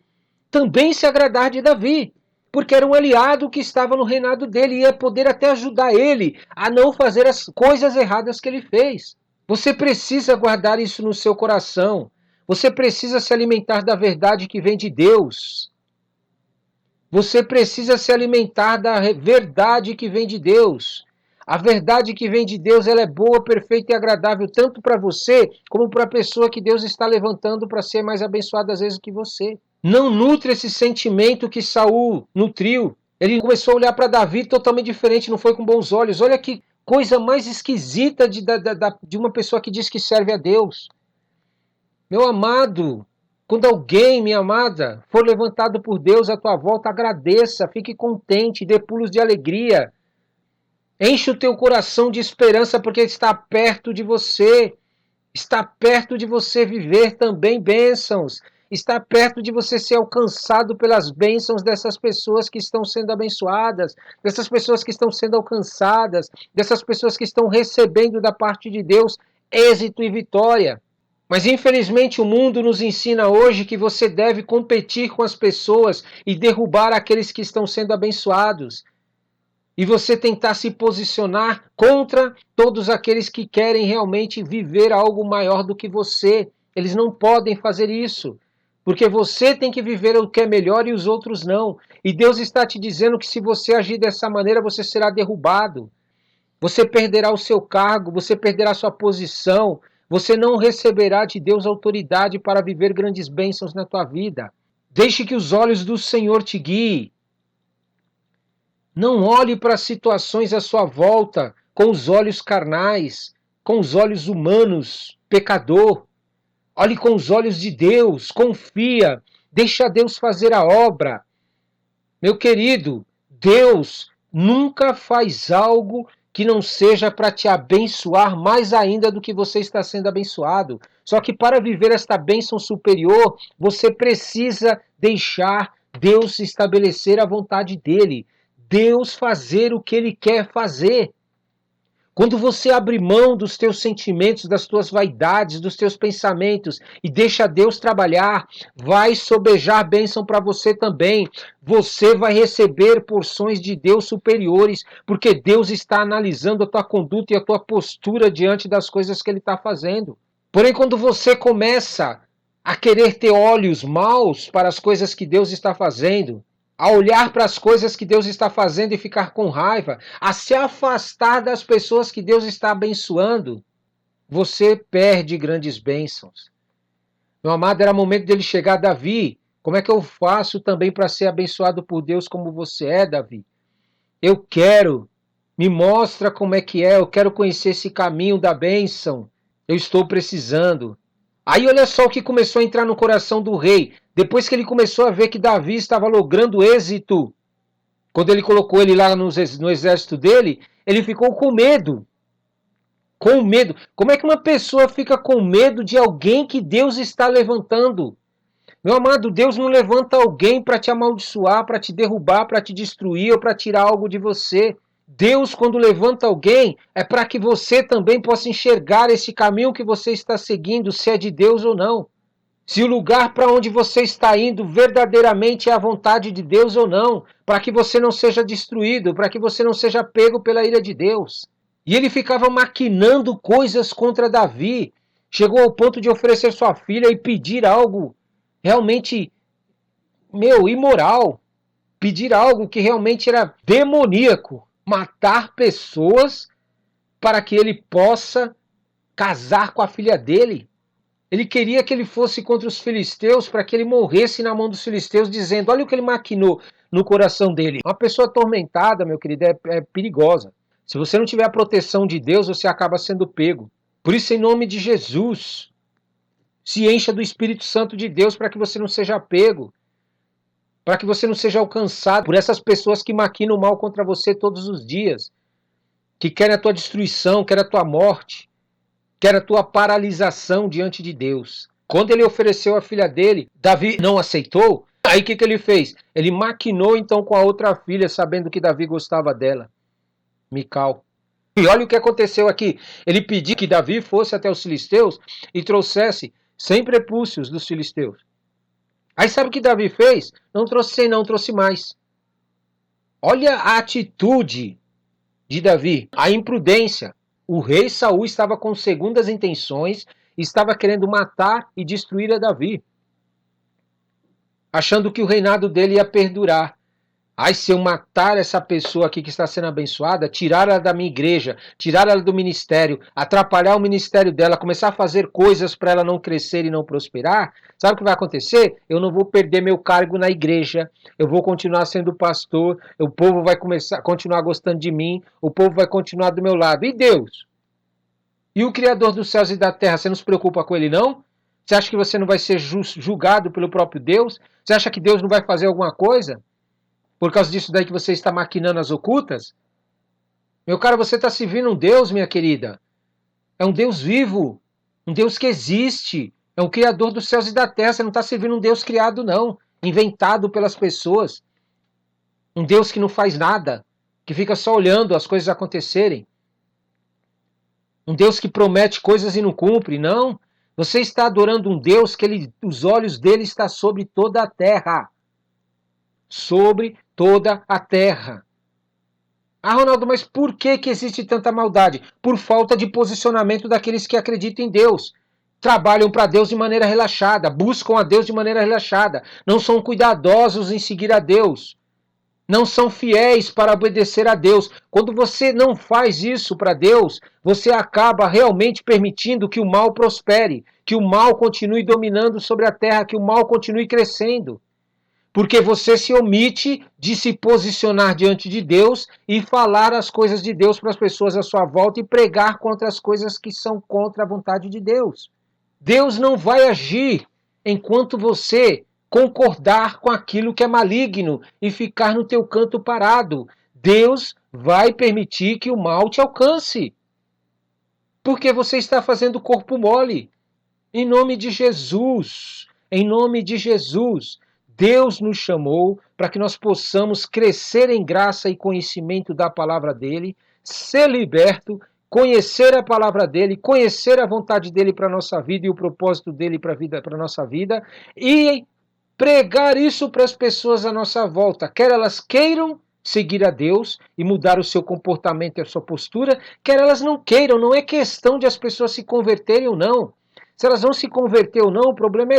também se agradar de Davi, porque era um aliado que estava no reinado dele e ia poder até ajudar ele a não fazer as coisas erradas que ele fez. Você precisa guardar isso no seu coração. Você precisa se alimentar da verdade que vem de Deus. Você precisa se alimentar da verdade que vem de Deus. A verdade que vem de Deus, ela é boa, perfeita e agradável tanto para você como para a pessoa que Deus está levantando para ser mais abençoada às vezes que você. Não nutre esse sentimento que Saul nutriu. Ele começou a olhar para Davi totalmente diferente, não foi com bons olhos. Olha que coisa mais esquisita de uma pessoa que diz que serve a Deus. Meu amado, quando alguém, minha amada, for levantado por Deus à tua volta, agradeça, fique contente, dê pulos de alegria. Enche o teu coração de esperança, porque está perto de você. Está perto de você viver também bênçãos. Está perto de você ser alcançado pelas bênçãos dessas pessoas que estão sendo abençoadas, dessas pessoas que estão sendo alcançadas, dessas pessoas que estão recebendo da parte de Deus êxito e vitória. Mas infelizmente o mundo nos ensina hoje que você deve competir com as pessoas e derrubar aqueles que estão sendo abençoados. E você tentar se posicionar contra todos aqueles que querem realmente viver algo maior do que você. Eles não podem fazer isso. Porque você tem que viver o que é melhor e os outros não. E Deus está te dizendo que se você agir dessa maneira, você será derrubado. Você perderá o seu cargo, você perderá a sua posição, você não receberá de Deus autoridade para viver grandes bênçãos na tua vida. Deixe que os olhos do Senhor te guiem. Não olhe para as situações à sua volta com os olhos carnais, com os olhos humanos, pecador. Olhe com os olhos de Deus, confia, deixa Deus fazer a obra. Meu querido, Deus nunca faz algo que não seja para te abençoar mais ainda do que você está sendo abençoado. Só que para viver esta bênção superior, você precisa deixar Deus estabelecer a vontade dele. Deus fazer o que ele quer fazer. Quando você abre mão dos teus sentimentos, das tuas vaidades, dos teus pensamentos e deixa Deus trabalhar, vai sobejar bênção para você também. Você vai receber porções de Deus superiores, porque Deus está analisando a tua conduta e a tua postura diante das coisas que Ele está fazendo. Porém, quando você começa a querer ter olhos maus para as coisas que Deus está fazendo, a olhar para as coisas que Deus está fazendo e ficar com raiva, a se afastar das pessoas que Deus está abençoando, você perde grandes bênçãos. Meu amado, era momento dele chegar, Davi, como é que eu faço também para ser abençoado por Deus como você é, Davi? Eu quero, me mostra como é que é, eu quero conhecer esse caminho da bênção, eu estou precisando. Aí olha só o que começou a entrar no coração do rei. Depois que ele começou a ver que Davi estava logrando êxito, quando ele colocou ele lá no exército dele, ele ficou com medo. Com medo. Como é que uma pessoa fica com medo de alguém que Deus está levantando? Meu amado, Deus não levanta alguém para te amaldiçoar, para te derrubar, para te destruir ou para tirar algo de você. Deus, quando levanta alguém, é para que você também possa enxergar esse caminho que você está seguindo, se é de Deus ou não. Se o lugar para onde você está indo verdadeiramente é a vontade de Deus ou não, para que você não seja destruído, para que você não seja pego pela ira de Deus. E ele ficava maquinando coisas contra Davi, chegou ao ponto de oferecer sua filha e pedir algo realmente, imoral, pedir algo que realmente era demoníaco, matar pessoas para que ele possa casar com a filha dele. Ele queria que ele fosse contra os filisteus para que ele morresse na mão dos filisteus, dizendo, olha o que ele maquinou no coração dele. Uma pessoa atormentada, meu querido, é perigosa. Se você não tiver a proteção de Deus, você acaba sendo pego. Por isso, em nome de Jesus, se encha do Espírito Santo de Deus para que você não seja pego, para que você não seja alcançado por essas pessoas que maquinam mal contra você todos os dias, que querem a tua destruição, querem a tua morte, querem a tua paralisação diante de Deus. Quando ele ofereceu a filha dele, Davi não aceitou. Aí o que ele fez? Ele maquinou então com a outra filha, sabendo que Davi gostava dela, Mical. E olha o que aconteceu aqui. Ele pediu que Davi fosse até os filisteus e trouxesse 100 prepúcios dos filisteus. Aí sabe o que Davi fez? Não trouxe 100, não, trouxe mais. Olha a atitude de Davi, a imprudência. O rei Saul estava com segundas intenções, estava querendo matar e destruir a Davi, achando que o reinado dele ia perdurar. Ai, se eu matar essa pessoa aqui que está sendo abençoada, tirar ela da minha igreja, tirar ela do ministério, atrapalhar o ministério dela, começar a fazer coisas para ela não crescer e não prosperar, sabe o que vai acontecer? Eu não vou perder meu cargo na igreja, eu vou continuar sendo pastor, o povo vai continuar gostando de mim, o povo vai continuar do meu lado. E Deus? E o Criador dos céus e da terra, você não se preocupa com ele, não? Você acha que você não vai ser julgado pelo próprio Deus? Você acha que Deus não vai fazer alguma coisa? Por causa disso daí que você está maquinando as ocultas? Meu caro, você está servindo um Deus, minha querida. É um Deus vivo. Um Deus que existe. É um Criador dos céus e da terra. Você não está servindo um Deus criado, não. Inventado pelas pessoas. Um Deus que não faz nada. Que fica só olhando as coisas acontecerem. Um Deus que promete coisas e não cumpre. Não. Você está adorando um Deus que os olhos dele estão sobre toda a terra. Sobre toda a terra. Ah, Ronaldo, mas por que existe tanta maldade? Por falta de posicionamento daqueles que acreditam em Deus. Trabalham para Deus de maneira relaxada, buscam a Deus de maneira relaxada, não são cuidadosos em seguir a Deus, não são fiéis para obedecer a Deus. Quando você não faz isso para Deus, você acaba realmente permitindo que o mal prospere, que o mal continue dominando sobre a terra, que o mal continue crescendo. Porque você se omite de se posicionar diante de Deus e falar as coisas de Deus para as pessoas à sua volta e pregar contra as coisas que são contra a vontade de Deus. Deus não vai agir enquanto você concordar com aquilo que é maligno e ficar no teu canto parado. Deus vai permitir que o mal te alcance. Porque você está fazendo corpo mole. Em nome de Jesus. Em nome de Jesus. Deus nos chamou para que nós possamos crescer em graça e conhecimento da palavra dele, ser liberto, conhecer a palavra dele, conhecer a vontade dele para a nossa vida e o propósito dele para a nossa vida e pregar isso para as pessoas à nossa volta, quer elas queiram seguir a Deus e mudar o seu comportamento e a sua postura, quer elas não queiram, não é questão de as pessoas se converterem ou não. Se elas vão se converter ou não, o problema é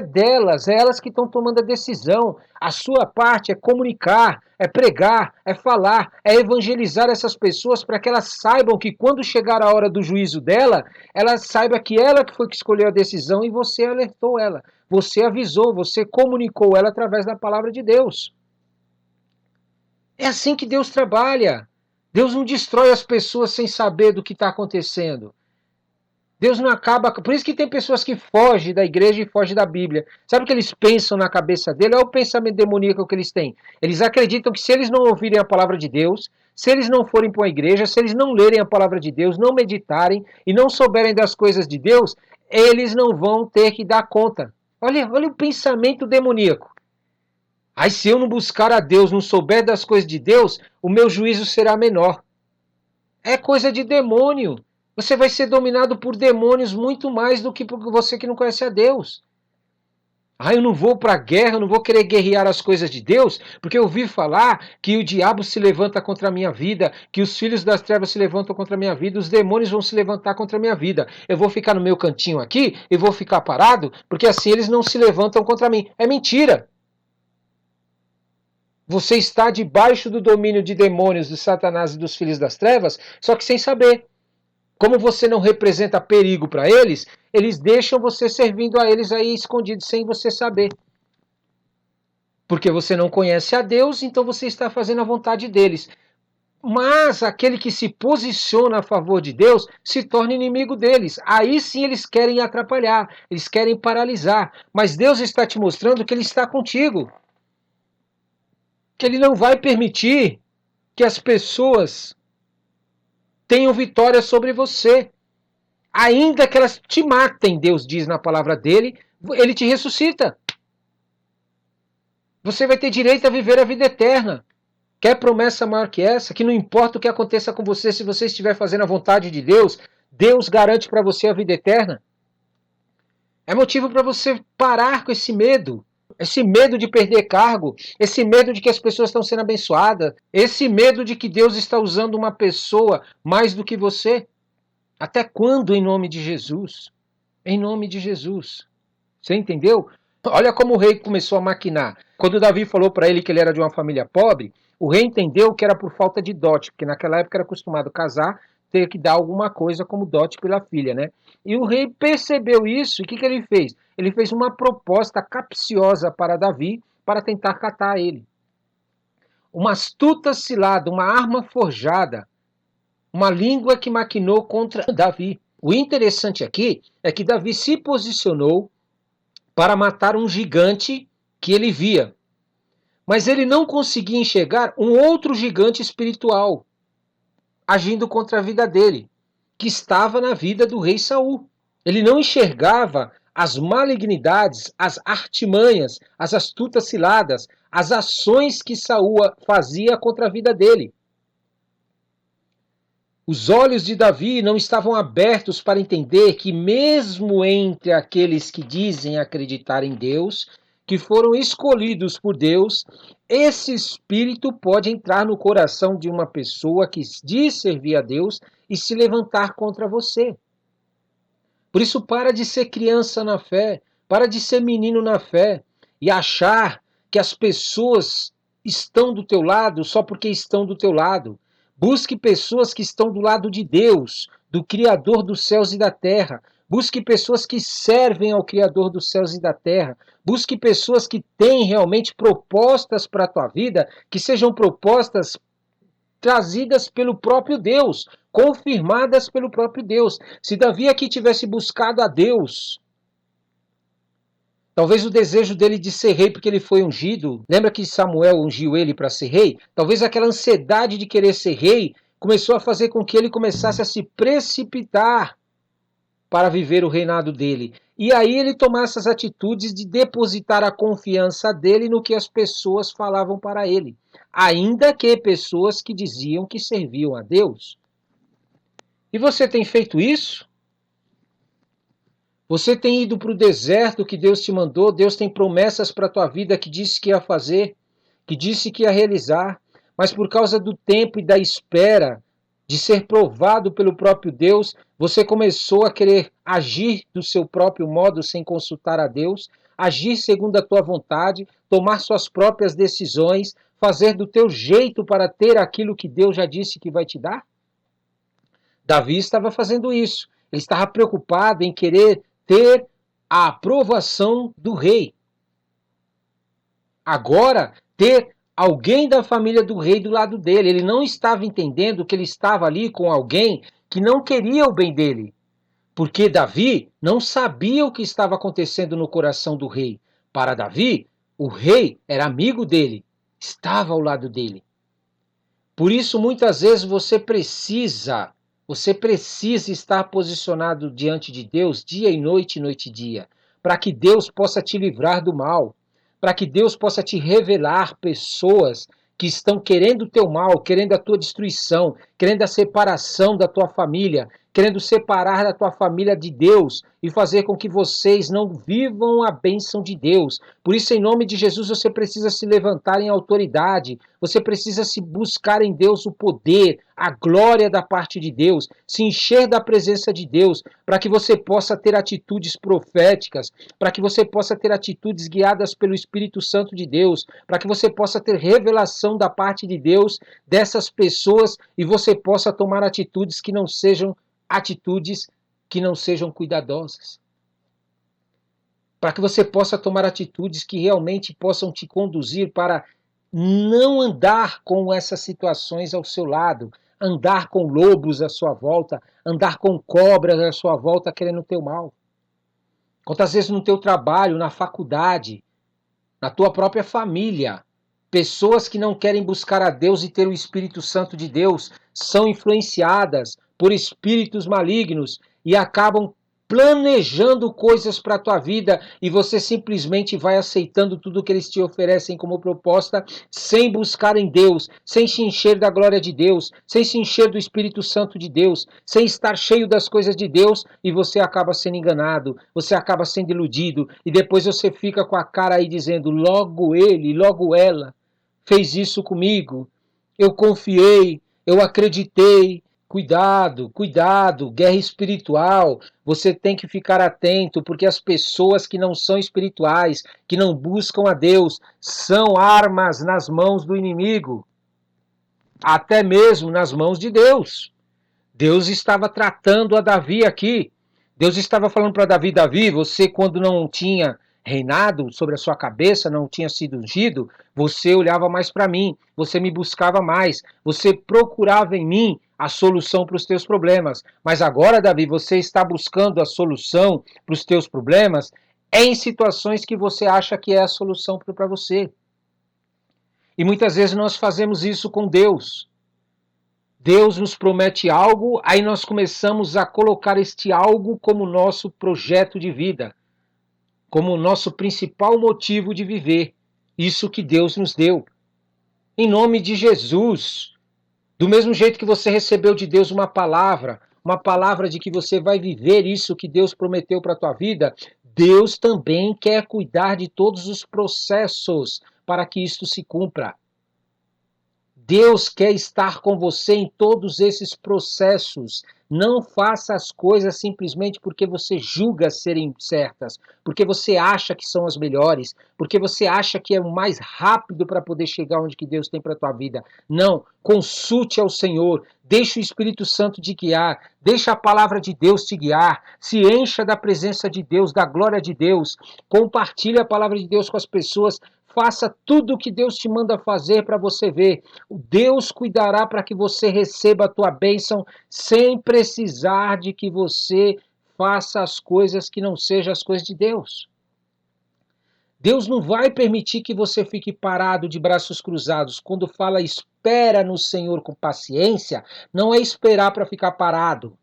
elas que estão tomando a decisão. A sua parte é comunicar, é pregar, é falar, é evangelizar essas pessoas para que elas saibam que quando chegar a hora do juízo dela, ela saiba que ela que foi que escolheu a decisão e você alertou ela. Você avisou, você comunicou ela através da palavra de Deus. É assim que Deus trabalha. Deus não destrói as pessoas sem saber do que está acontecendo. Deus não acaba. Por isso que tem pessoas que fogem da igreja e fogem da Bíblia. Sabe o que eles pensam na cabeça dele? Olha o pensamento demoníaco que eles têm. Eles acreditam que se eles não ouvirem a palavra de Deus, se eles não forem para a igreja, se eles não lerem a palavra de Deus, não meditarem e não souberem das coisas de Deus, eles não vão ter que dar conta. Olha o pensamento demoníaco. Aí se eu não buscar a Deus, não souber das coisas de Deus, o meu juízo será menor. É coisa de demônio. Você vai ser dominado por demônios muito mais do que por você que não conhece a Deus. Ah, eu não vou para a guerra, eu não vou querer guerrear as coisas de Deus, porque eu ouvi falar que o diabo se levanta contra a minha vida, que os filhos das trevas se levantam contra a minha vida, os demônios vão se levantar contra a minha vida. Eu vou ficar no meu cantinho aqui e vou ficar parado, porque assim eles não se levantam contra mim. É mentira. Você está debaixo do domínio de demônios, de Satanás e dos filhos das trevas, só que sem saber. Como você não representa perigo para eles, eles deixam você servindo a eles aí escondido sem você saber. Porque você não conhece a Deus, então você está fazendo a vontade deles. Mas aquele que se posiciona a favor de Deus se torna inimigo deles. Aí sim eles querem atrapalhar, eles querem paralisar. Mas Deus está te mostrando que Ele está contigo. Que Ele não vai permitir que as pessoas tenham vitória sobre você. Ainda que elas te matem, Deus diz na palavra dele, Ele te ressuscita. Você vai ter direito a viver a vida eterna. Quer promessa maior que essa? Que não importa o que aconteça com você, se você estiver fazendo a vontade de Deus, Deus garante para você a vida eterna. É motivo para você parar com esse medo de perder cargo, esse medo de que as pessoas estão sendo abençoadas, esse medo de que Deus está usando uma pessoa mais do que você. Até quando, em nome de Jesus? Em nome de Jesus. Você entendeu? Olha como o rei começou a maquinar. Quando Davi falou para ele que ele era de uma família pobre, o rei entendeu que era por falta de dote, porque naquela época era acostumado a casar, ter que dar alguma coisa como dote pela filha, né? E o rei percebeu isso, e o que ele fez? Ele fez uma proposta capciosa para Davi para tentar catar ele. Uma astuta cilada, uma arma forjada, uma língua que maquinou contra Davi. O interessante aqui é que Davi se posicionou para matar um gigante que ele via. Mas ele não conseguia enxergar um outro gigante espiritual agindo contra a vida dele, que estava na vida do rei Saul. Ele não enxergava as malignidades, as artimanhas, as astutas ciladas, as ações que Saul fazia contra a vida dele. Os olhos de Davi não estavam abertos para entender que, mesmo entre aqueles que dizem acreditar em Deus, que foram escolhidos por Deus, esse espírito pode entrar no coração de uma pessoa que diz servir a Deus e se levantar contra você. Por isso, para de ser criança na fé, para de ser menino na fé e achar que as pessoas estão do teu lado só porque estão do teu lado. Busque pessoas que estão do lado de Deus, do Criador dos céus e da terra. Busque pessoas que servem ao Criador dos céus e da terra. Busque pessoas que têm realmente propostas para a tua vida, que sejam propostas trazidas pelo próprio Deus, confirmadas pelo próprio Deus. Se Davi aqui tivesse buscado a Deus, talvez o desejo dele de ser rei porque ele foi ungido, lembra que Samuel ungiu ele para ser rei? Talvez aquela ansiedade de querer ser rei começou a fazer com que ele começasse a se precipitar para viver o reinado dele. E aí ele tomasse as atitudes de depositar a confiança dele no que as pessoas falavam para ele. Ainda que pessoas que diziam que serviam a Deus. E você tem feito isso? Você tem ido para o deserto que Deus te mandou, Deus tem promessas para a tua vida que disse que ia fazer, que disse que ia realizar, mas por causa do tempo e da espera de ser provado pelo próprio Deus, você começou a querer agir do seu próprio modo sem consultar a Deus, agir segundo a tua vontade, tomar suas próprias decisões, fazer do teu jeito para ter aquilo que Deus já disse que vai te dar? Davi estava fazendo isso. Ele estava preocupado em querer ter a aprovação do rei. Agora, ter alguém da família do rei do lado dele. Ele não estava entendendo que ele estava ali com alguém que não queria o bem dele. Porque Davi não sabia o que estava acontecendo no coração do rei. Para Davi, o rei era amigo dele, estava ao lado dele. Por isso, muitas vezes você precisa estar posicionado diante de Deus dia e noite e dia, para que Deus possa te livrar do mal, para que Deus possa te revelar pessoas que estão querendo o teu mal, querendo a tua destruição, querendo a separação da tua família, querendo separar da tua família de Deus e fazer com que vocês não vivam a bênção de Deus. Por isso, em nome de Jesus, você precisa se levantar em autoridade, você precisa se buscar em Deus o poder, a glória da parte de Deus, se encher da presença de Deus, para que você possa ter atitudes proféticas, para que você possa ter atitudes guiadas pelo Espírito Santo de Deus, para que você possa ter revelação da parte de Deus dessas pessoas e você possa tomar atitudes que não sejam cuidadosas. Para que você possa tomar atitudes que realmente possam te conduzir para não andar com essas situações ao seu lado, andar com lobos à sua volta, andar com cobras à sua volta querendo o teu mal. Quantas vezes no teu trabalho, na faculdade, na tua própria família, pessoas que não querem buscar a Deus e ter o Espírito Santo de Deus são influenciadas por espíritos malignos e acabam planejando coisas para a tua vida e você simplesmente vai aceitando tudo que eles te oferecem como proposta, sem buscar em Deus, sem se encher da glória de Deus, sem se encher do Espírito Santo de Deus, sem estar cheio das coisas de Deus, e você acaba sendo enganado, você acaba sendo iludido, e depois você fica com a cara aí dizendo, logo ele, logo ela fez isso comigo, eu confiei, eu acreditei. Cuidado, cuidado, guerra espiritual. Você tem que ficar atento, porque as pessoas que não são espirituais, que não buscam a Deus, são armas nas mãos do inimigo, até mesmo nas mãos de Deus. Deus estava tratando a Davi aqui. Deus estava falando para Davi, Davi, você quando não tinha reinado sobre a sua cabeça, não tinha sido ungido, você olhava mais para mim, você me buscava mais, você procurava em mim a solução para os teus problemas. Mas agora, Davi, você está buscando a solução para os teus problemas em situações que você acha que é a solução para você. E muitas vezes nós fazemos isso com Deus. Deus nos promete algo, aí nós começamos a colocar este algo como nosso projeto de vida, como nosso principal motivo de viver, isso que Deus nos deu. Em nome de Jesus, do mesmo jeito que você recebeu de Deus uma palavra de que você vai viver isso que Deus prometeu para a tua vida, Deus também quer cuidar de todos os processos para que isto se cumpra. Deus quer estar com você em todos esses processos. Não faça as coisas simplesmente porque você julga serem certas, porque você acha que são as melhores, porque você acha que é o mais rápido para poder chegar onde que Deus tem para a tua vida. Não, consulte ao Senhor, deixe o Espírito Santo te guiar, deixe a palavra de Deus te guiar, se encha da presença de Deus, da glória de Deus, compartilhe a palavra de Deus com as pessoas. Faça tudo o que Deus te manda fazer para você ver. Deus cuidará para que você receba a tua bênção sem precisar de que você faça as coisas que não sejam as coisas de Deus. Deus não vai permitir que você fique parado de braços cruzados. Quando fala espera no Senhor com paciência, não é esperar para ficar parado.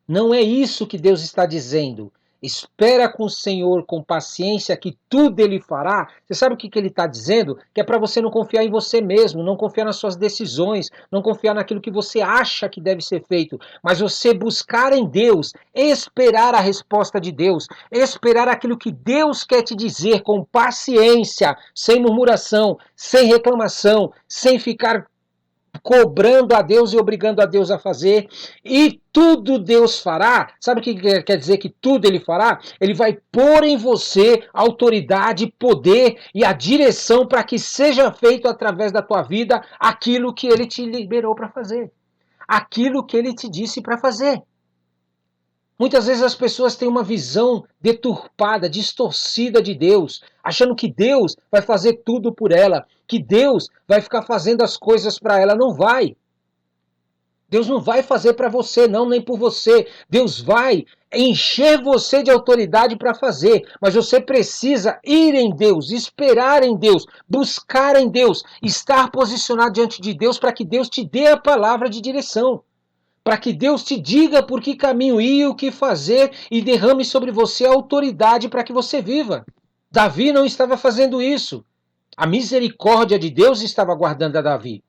Não é isso que Deus está dizendo. Espera com o Senhor com paciência que tudo Ele fará. Você sabe o que Ele está dizendo? Que é para você não confiar em você mesmo, não confiar nas suas decisões, não confiar naquilo que você acha que deve ser feito, mas você buscar em Deus, esperar a resposta de Deus, esperar aquilo que Deus quer te dizer com paciência, sem murmuração, sem reclamação, sem ficar cobrando a Deus e obrigando a Deus a fazer, e tudo Deus fará. Sabe o que quer dizer que tudo Ele fará? Ele vai pôr em você autoridade, poder e a direção para que seja feito através da tua vida aquilo que Ele te liberou para fazer, aquilo que Ele te disse para fazer. Muitas vezes as pessoas têm uma visão deturpada, distorcida de Deus, achando que Deus vai fazer tudo por ela, que Deus vai ficar fazendo as coisas para ela. Não vai. Deus não vai fazer para você, não, nem por você. Deus vai encher você de autoridade para fazer, mas você precisa ir em Deus, esperar em Deus, buscar em Deus, estar posicionado diante de Deus para que Deus te dê a palavra de direção. Para que Deus te diga por que caminho ir, o que fazer e derrame sobre você a autoridade para que você viva. Davi não estava fazendo isso. A misericórdia de Deus estava guardando a Davi.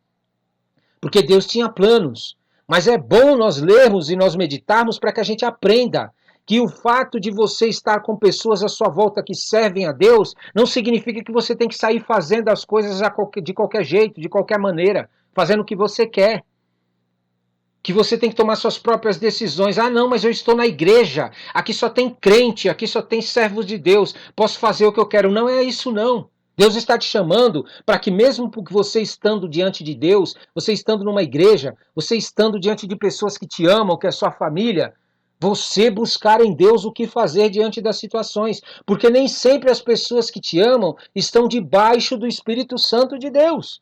Porque Deus tinha planos. Mas é bom nós lermos e nós meditarmos para que a gente aprenda que o fato de você estar com pessoas à sua volta que servem a Deus não significa que você tem que sair fazendo as coisas de qualquer jeito, de qualquer maneira, fazendo o que você quer. Que você tem que tomar suas próprias decisões. Ah, não, mas eu estou na igreja. Aqui só tem crente, aqui só tem servos de Deus. Posso fazer o que eu quero. Não é isso, não. Deus está te chamando para que mesmo porque você estando diante de Deus, você estando numa igreja, você estando diante de pessoas que te amam, que é sua família, você buscar em Deus o que fazer diante das situações. Porque nem sempre as pessoas que te amam estão debaixo do Espírito Santo de Deus.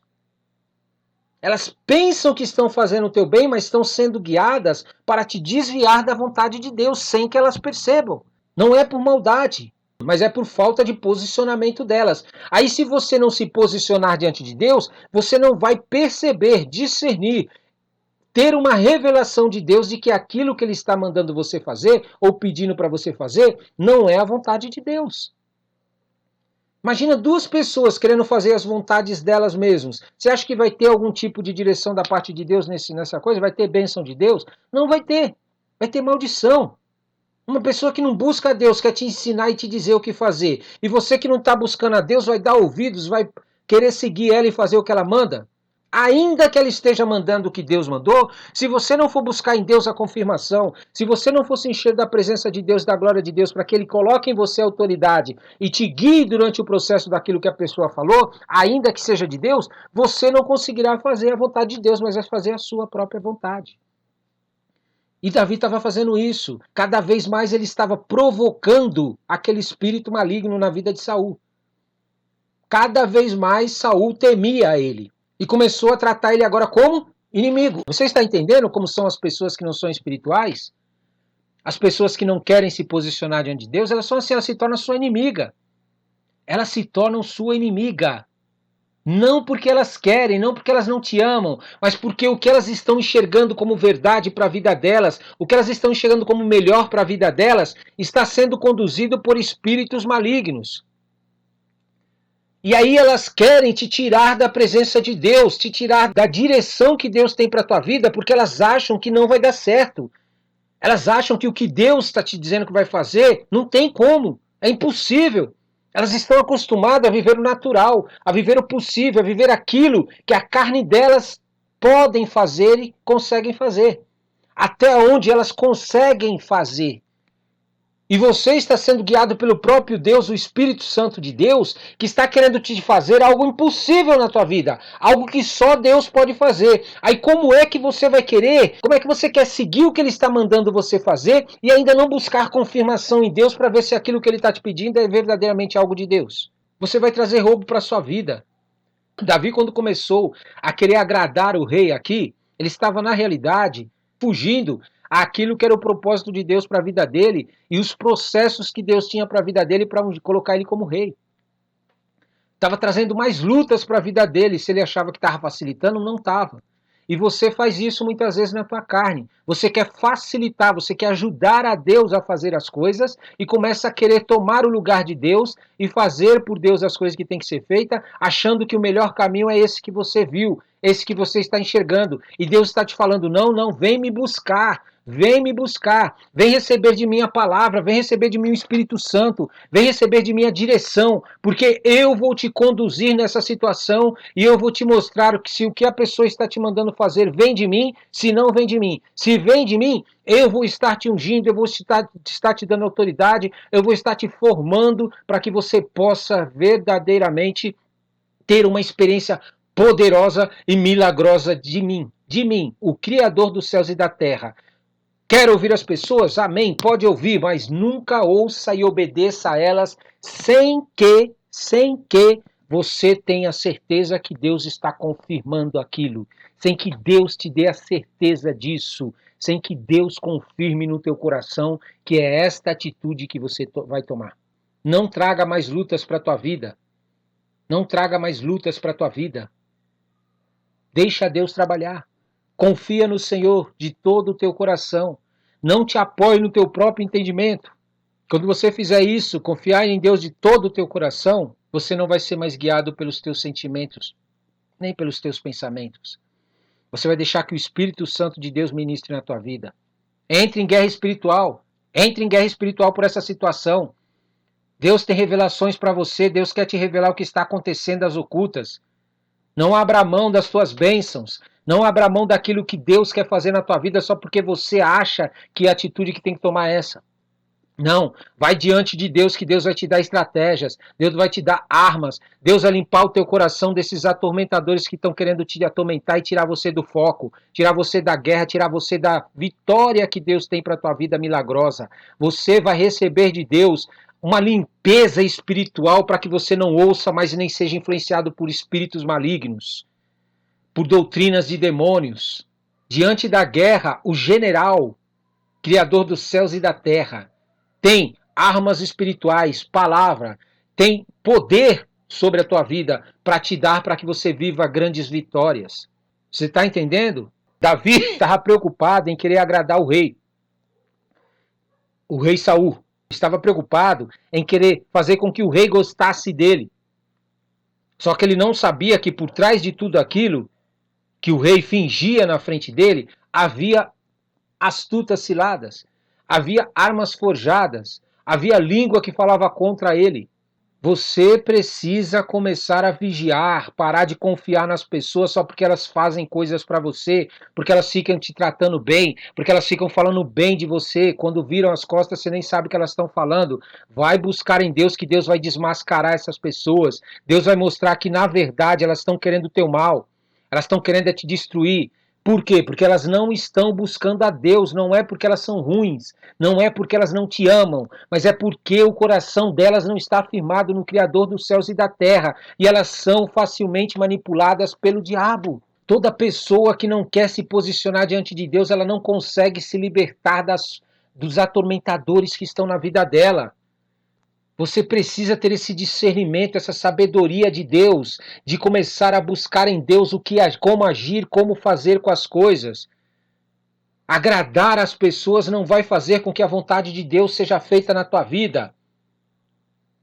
Elas pensam que estão fazendo o teu bem, mas estão sendo guiadas para te desviar da vontade de Deus, sem que elas percebam. Não é por maldade, mas é por falta de posicionamento delas. Aí, se você não se posicionar diante de Deus, você não vai perceber, discernir, ter uma revelação de Deus de que aquilo que ele está mandando você fazer, ou pedindo para você fazer, não é a vontade de Deus. Imagina duas pessoas querendo fazer as vontades delas mesmas. Você acha que vai ter algum tipo de direção da parte de Deus nessa coisa? Vai ter bênção de Deus? Não vai ter. Vai ter maldição. Uma pessoa que não busca a Deus quer te ensinar e te dizer o que fazer. E você que não está buscando a Deus vai dar ouvidos, vai querer seguir ela e fazer o que ela manda. Ainda que ela esteja mandando o que Deus mandou, se você não for buscar em Deus a confirmação, se você não for se encher da presença de Deus, da glória de Deus, para que Ele coloque em você a autoridade e te guie durante o processo daquilo que a pessoa falou, ainda que seja de Deus, você não conseguirá fazer a vontade de Deus, mas vai fazer a sua própria vontade. E Davi estava fazendo isso. Cada vez mais ele estava provocando aquele espírito maligno na vida de Saul. Cada vez mais Saul temia ele. E começou a tratar ele agora como inimigo. Você está entendendo como são as pessoas que não são espirituais? As pessoas que não querem se posicionar diante de Deus, elas são assim, elas se tornam sua inimiga. Elas se tornam sua inimiga. Não porque elas querem, não porque elas não te amam, mas porque o que elas estão enxergando como verdade para a vida delas, o que elas estão enxergando como melhor para a vida delas, está sendo conduzido por espíritos malignos. E aí elas querem te tirar da presença de Deus, te tirar da direção que Deus tem para a tua vida, porque elas acham que não vai dar certo. Elas acham que o que Deus está te dizendo que vai fazer, não tem como, é impossível. Elas estão acostumadas a viver o natural, a viver o possível, a viver aquilo que a carne delas podem fazer e conseguem fazer. Até onde elas conseguem fazer. E você está sendo guiado pelo próprio Deus, o Espírito Santo de Deus, que está querendo te fazer algo impossível na tua vida. Algo que só Deus pode fazer. Aí como é que você vai querer? Como é que você quer seguir o que Ele está mandando você fazer e ainda não buscar confirmação em Deus para ver se aquilo que Ele está te pedindo é verdadeiramente algo de Deus? Você vai trazer roubo para a sua vida. Davi, quando começou a querer agradar o rei aqui, ele estava, na realidade, fugindo àquilo que era o propósito de Deus para a vida dele e os processos que Deus tinha para a vida dele para colocar ele como rei. Estava trazendo mais lutas para a vida dele. Se ele achava que estava facilitando, não estava. E você faz isso muitas vezes na tua carne. Você quer facilitar, você quer ajudar a Deus a fazer as coisas e começa a querer tomar o lugar de Deus e fazer por Deus as coisas que tem que ser feitas, achando que o melhor caminho é esse que você viu, esse que você está enxergando. E Deus está te falando, não, não, vem me buscar. Vem me buscar, vem receber de mim a palavra, vem receber de mim o Espírito Santo, vem receber de mim a direção, porque eu vou te conduzir nessa situação e eu vou te mostrar que se o que a pessoa está te mandando fazer vem de mim, se não vem de mim. Se vem de mim, eu vou estar te ungindo, eu vou estar te dando autoridade, eu vou estar te formando para que você possa verdadeiramente ter uma experiência poderosa e milagrosa de mim, o Criador dos céus e da terra. Quer ouvir as pessoas? Amém, pode ouvir, mas nunca ouça e obedeça a elas sem que você tenha certeza que Deus está confirmando aquilo, sem que Deus te dê a certeza disso, sem que Deus confirme no teu coração que é esta atitude que você vai tomar. Não traga mais lutas para a tua vida. Não traga mais lutas para a tua vida. Deixa Deus trabalhar. Confia no Senhor de todo o teu coração. Não te apoie no teu próprio entendimento. Quando você fizer isso, confiar em Deus de todo o teu coração, você não vai ser mais guiado pelos teus sentimentos, nem pelos teus pensamentos. Você vai deixar que o Espírito Santo de Deus ministre na tua vida. Entre em guerra espiritual. Entre em guerra espiritual por essa situação. Deus tem revelações para você. Deus quer te revelar o que está acontecendo às ocultas. Não abra mão das tuas bênçãos. Não abra mão daquilo que Deus quer fazer na tua vida só porque você acha que a atitude que tem que tomar é essa. Não, vai diante de Deus que Deus vai te dar estratégias, Deus vai te dar armas, Deus vai limpar o teu coração desses atormentadores que estão querendo te atormentar e tirar você do foco, tirar você da guerra, tirar você da vitória que Deus tem para a tua vida milagrosa. Você vai receber de Deus uma limpeza espiritual para que você não ouça mais e nem seja influenciado por espíritos malignos, por doutrinas de demônios. Diante da guerra, o general, Criador dos céus e da terra, tem armas espirituais, palavra, tem poder sobre a tua vida para te dar para que você viva grandes vitórias. Você está entendendo? Davi estava preocupado em querer agradar o rei Saul. Estava preocupado em querer fazer com que o rei gostasse dele. Só que ele não sabia que por trás de tudo aquilo que o rei fingia na frente dele, havia astutas ciladas, havia armas forjadas, havia língua que falava contra ele. Você precisa começar a vigiar, parar de confiar nas pessoas só porque elas fazem coisas para você, porque elas ficam te tratando bem, porque elas ficam falando bem de você. Quando viram as costas, você nem sabe o que elas estão falando. Vai buscar em Deus, que Deus vai desmascarar essas pessoas. Deus vai mostrar que, na verdade, elas estão querendo o teu mal. Elas estão querendo te destruir. Por quê? Porque elas não estão buscando a Deus, não é porque elas são ruins, não é porque elas não te amam, mas é porque o coração delas não está firmado no Criador dos céus e da terra, e elas são facilmente manipuladas pelo diabo. Toda pessoa que não quer se posicionar diante de Deus, ela não consegue se libertar dos atormentadores que estão na vida dela. Você precisa ter esse discernimento, essa sabedoria de Deus, de começar a buscar em Deus como agir, como fazer com as coisas. Agradar as pessoas não vai fazer com que a vontade de Deus seja feita na tua vida.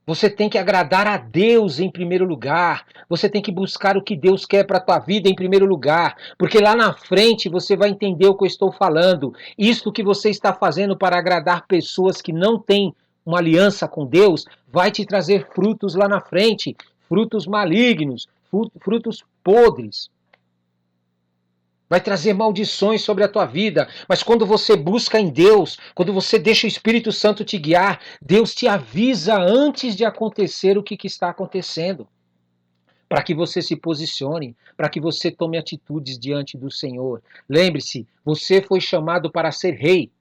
Você tem que agradar a Deus em primeiro lugar. Você tem que buscar o que Deus quer para a tua vida em primeiro lugar. Porque lá na frente você vai entender o que eu estou falando. Isto que você está fazendo para agradar pessoas que não têm uma aliança com Deus vai te trazer frutos lá na frente. Frutos malignos, frutos podres. Vai trazer maldições sobre a tua vida. Mas quando você busca em Deus, quando você deixa o Espírito Santo te guiar, Deus te avisa antes de acontecer o que está acontecendo. Para que você se posicione, para que você tome atitudes diante do Senhor. Lembre-se, você foi chamado para ser rei.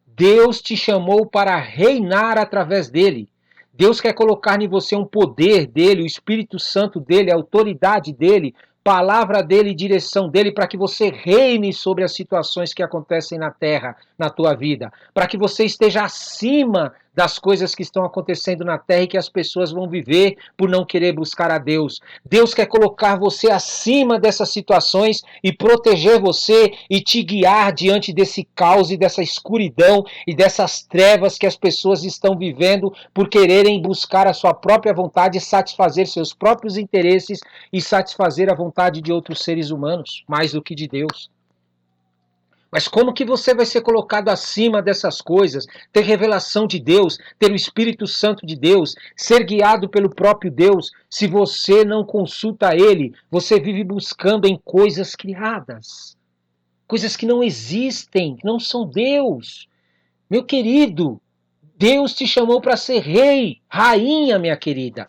Deus te chamou para reinar através dele. Deus quer colocar em você um poder dele, o Espírito Santo dele, a autoridade dele, palavra dele e direção dele para que você reine sobre as situações que acontecem na terra, na tua vida, para que você esteja acima das coisas que estão acontecendo na terra e que as pessoas vão viver por não querer buscar a Deus. Deus quer colocar você acima dessas situações e proteger você e te guiar diante desse caos e dessa escuridão e dessas trevas que as pessoas estão vivendo por quererem buscar a sua própria vontade, satisfazer seus próprios interesses e satisfazer a vontade de outros seres humanos, mais do que de Deus. Mas como que você vai ser colocado acima dessas coisas, ter revelação de Deus, ter o Espírito Santo de Deus, ser guiado pelo próprio Deus, se você não consulta Ele, você vive buscando em coisas criadas, coisas que não existem, que não são Deus. Meu querido, Deus te chamou para ser rei, rainha, minha querida.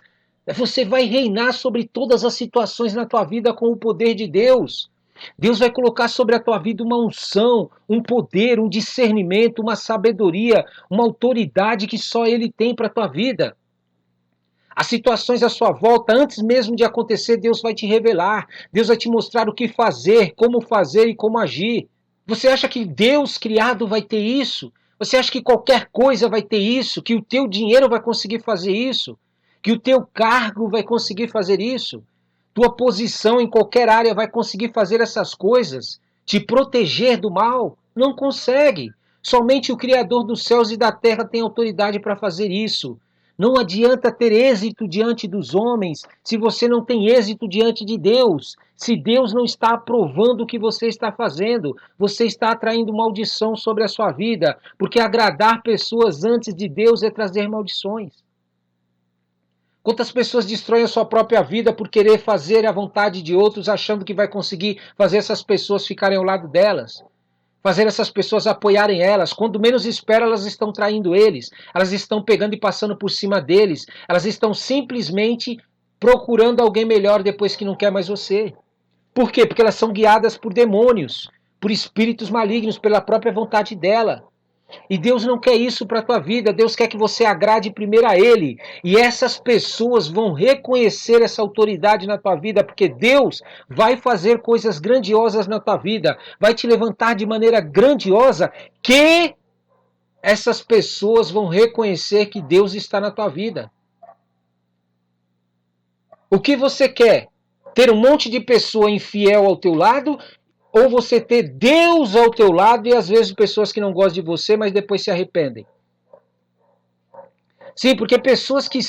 Você vai reinar sobre todas as situações na tua vida com o poder de Deus. Deus vai colocar sobre a tua vida uma unção, um poder, um discernimento, uma sabedoria, uma autoridade que só Ele tem para a tua vida. As situações à sua volta, antes mesmo de acontecer, Deus vai te revelar. Deus vai te mostrar o que fazer e como agir. Você acha que Deus criado vai ter isso? Você acha que qualquer coisa vai ter isso? Que o teu dinheiro vai conseguir fazer isso? Que o teu cargo vai conseguir fazer isso? Tua posição em qualquer área vai conseguir fazer essas coisas? Te proteger do mal? Não consegue. Somente o Criador dos céus e da terra tem autoridade para fazer isso. Não adianta ter êxito diante dos homens se você não tem êxito diante de Deus. Se Deus não está aprovando o que você está fazendo, você está atraindo maldição sobre a sua vida, porque agradar pessoas antes de Deus é trazer maldições. Quantas pessoas destroem a sua própria vida por querer fazer a vontade de outros, achando que vai conseguir fazer essas pessoas ficarem ao lado delas? Fazer essas pessoas apoiarem elas. Quando menos espera, elas estão traindo eles. Elas estão pegando e passando por cima deles. Elas estão simplesmente procurando alguém melhor depois que não quer mais você. Por quê? Porque elas são guiadas por demônios, por espíritos malignos, pela própria vontade dela. E Deus não quer isso para a tua vida. Deus quer que você agrade primeiro a Ele. E essas pessoas vão reconhecer essa autoridade na tua vida, porque Deus vai fazer coisas grandiosas na tua vida. Vai te levantar de maneira grandiosa que essas pessoas vão reconhecer que Deus está na tua vida. O que você quer? Ter um monte de pessoa infiel ao teu lado Ou você ter Deus ao teu lado e às vezes pessoas que não gostam de você, mas depois se arrependem. Sim, porque pessoas que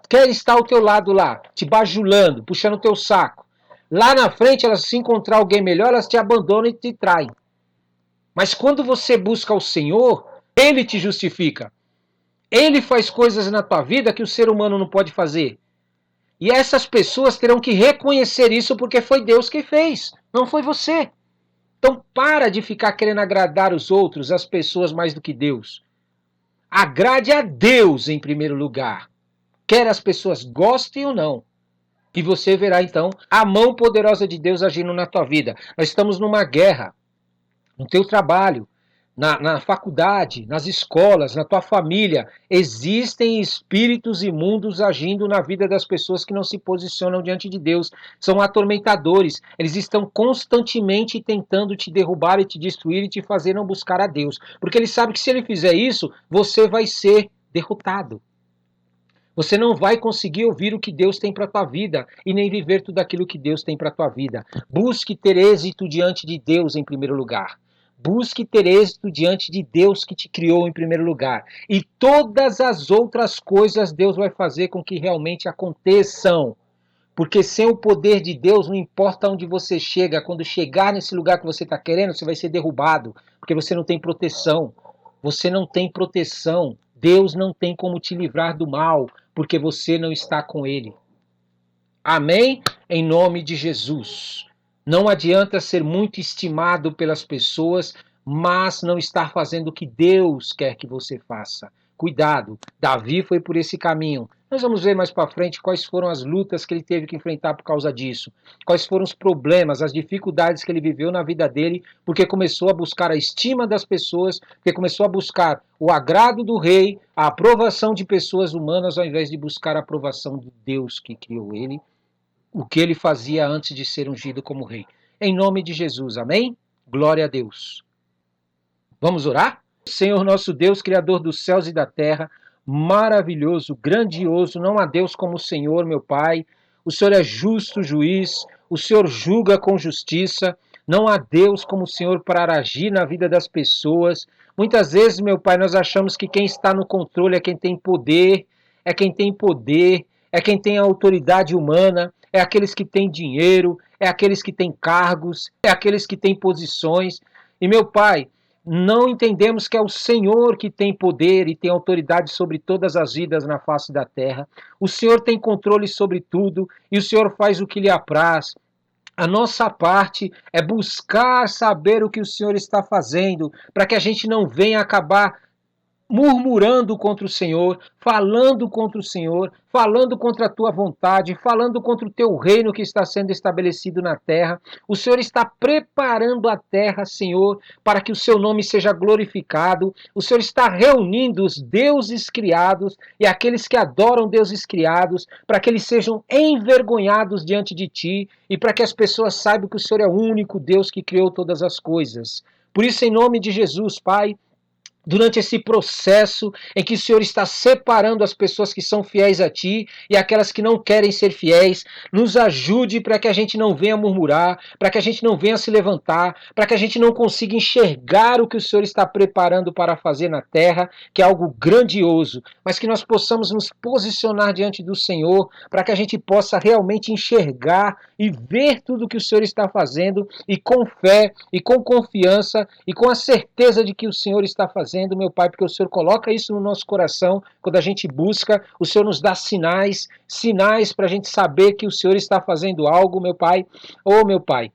querem estar ao teu lado lá, te bajulando, puxando o teu saco. Lá na frente, elas se encontrar alguém melhor, elas te abandonam e te traem. Mas quando você busca o Senhor, Ele te justifica. Ele faz coisas na tua vida que o ser humano não pode fazer. E essas pessoas terão que reconhecer isso porque foi Deus que fez, não foi você. Então para de ficar querendo agradar os outros, as pessoas mais do que Deus. Agrade a Deus em primeiro lugar. Quer as pessoas gostem ou não. E você verá então a mão poderosa de Deus agindo na tua vida. Nós estamos numa guerra, no teu trabalho, na faculdade, nas escolas, na tua família. Existem espíritos imundos agindo na vida das pessoas que não se posicionam diante de Deus. São atormentadores. Eles estão constantemente tentando te derrubar e te destruir e te fazer não buscar a Deus. Porque eles sabem que se ele fizer isso, você vai ser derrotado. Você não vai conseguir ouvir o que Deus tem para a tua vida e nem viver tudo aquilo que Deus tem para a tua vida. Busque ter êxito diante de Deus em primeiro lugar. Busque ter êxito diante de Deus que te criou em primeiro lugar. E todas as outras coisas Deus vai fazer com que realmente aconteçam. Porque sem o poder de Deus, não importa onde você chega, quando chegar nesse lugar que você está querendo, você vai ser derrubado. Porque você não tem proteção. Você não tem proteção. Deus não tem como te livrar do mal, porque você não está com Ele. Amém? Em nome de Jesus. Não adianta ser muito estimado pelas pessoas, mas não estar fazendo o que Deus quer que você faça. Cuidado, Davi foi por esse caminho. Nós vamos ver mais para frente quais foram as lutas que ele teve que enfrentar por causa disso. Quais foram os problemas, as dificuldades que ele viveu na vida dele, porque começou a buscar a estima das pessoas, porque começou a buscar o agrado do rei, a aprovação de pessoas humanas, ao invés de buscar a aprovação de Deus que criou ele, o que ele fazia antes de ser ungido como rei. Em nome de Jesus, amém? Glória a Deus. Vamos orar? Senhor nosso Deus, Criador dos céus e da terra, maravilhoso, grandioso, não há Deus como o Senhor, meu Pai. O Senhor é justo juiz, o Senhor julga com justiça. Não há Deus como o Senhor para agir na vida das pessoas. Muitas vezes, meu Pai, nós achamos que quem está no controle é quem tem poder, é quem tem a autoridade humana, é aqueles que têm dinheiro, é aqueles que têm cargos, é aqueles que têm posições. E, meu Pai, não entendemos que é o Senhor que tem poder e tem autoridade sobre todas as vidas na face da terra. O Senhor tem controle sobre tudo e o Senhor faz o que lhe apraz. A nossa parte é buscar saber o que o Senhor está fazendo, para que a gente não venha acabar murmurando contra o Senhor, falando contra o Senhor, falando contra a tua vontade, falando contra o teu reino que está sendo estabelecido na terra. O Senhor está preparando a terra, Senhor, para que o seu nome seja glorificado. O Senhor está reunindo os deuses criados e aqueles que adoram deuses criados, para que eles sejam envergonhados diante de ti e para que as pessoas saibam que o Senhor é o único Deus que criou todas as coisas. Por isso, em nome de Jesus, Pai, durante esse processo em que o Senhor está separando as pessoas que são fiéis a Ti e aquelas que não querem ser fiéis, nos ajude para que a gente não venha murmurar, para que a gente não venha se levantar, para que a gente não consiga enxergar o que o Senhor está preparando para fazer na terra, que é algo grandioso, mas que nós possamos nos posicionar diante do Senhor, para que a gente possa realmente enxergar e ver tudo o que o Senhor está fazendo, e com fé, e com confiança, e com a certeza de que o Senhor está fazendo, meu Pai, porque o Senhor coloca isso no nosso coração, quando a gente busca, o Senhor nos dá sinais para a gente saber que o Senhor está fazendo algo, meu Pai. Oh, meu Pai,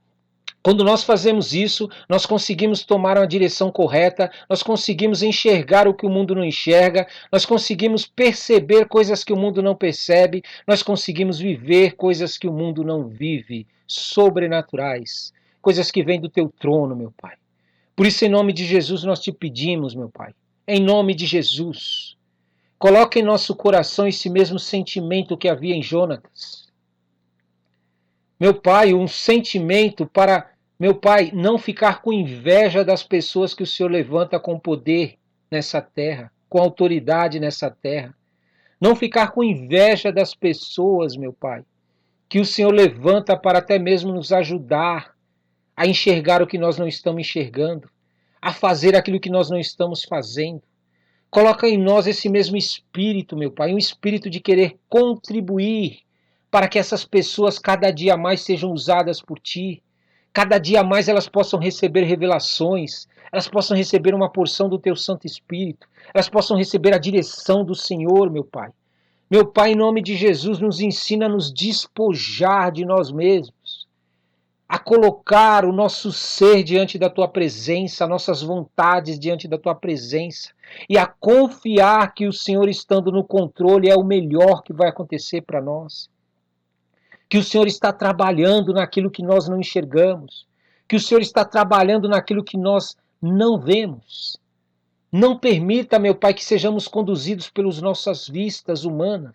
quando nós fazemos isso, nós conseguimos tomar uma direção correta, nós conseguimos enxergar o que o mundo não enxerga, nós conseguimos perceber coisas que o mundo não percebe, nós conseguimos viver coisas que o mundo não vive, sobrenaturais, coisas que vêm do teu trono, meu Pai. Por isso, em nome de Jesus, nós te pedimos, meu Pai, em nome de Jesus, coloca em nosso coração esse mesmo sentimento que havia em Jonatas. Meu Pai, um sentimento para, meu Pai, não ficar com inveja das pessoas que o Senhor levanta com poder nessa terra, com autoridade nessa terra. Não ficar com inveja das pessoas, meu Pai, que o Senhor levanta para até mesmo nos ajudar a enxergar o que nós não estamos enxergando, a fazer aquilo que nós não estamos fazendo. Coloca em nós esse mesmo espírito, meu Pai, um espírito de querer contribuir para que essas pessoas cada dia mais sejam usadas por Ti, cada dia mais elas possam receber revelações, elas possam receber uma porção do Teu Santo Espírito, elas possam receber a direção do Senhor, meu Pai. Meu Pai, em nome de Jesus, nos ensina a nos despojar de nós mesmos, a colocar o nosso ser diante da Tua presença, nossas vontades diante da Tua presença, e a confiar que o Senhor, estando no controle, é o melhor que vai acontecer para nós. Que o Senhor está trabalhando naquilo que nós não enxergamos, que o Senhor está trabalhando naquilo que nós não vemos. Não permita, meu Pai, que sejamos conduzidos pelas nossas vistas humanas,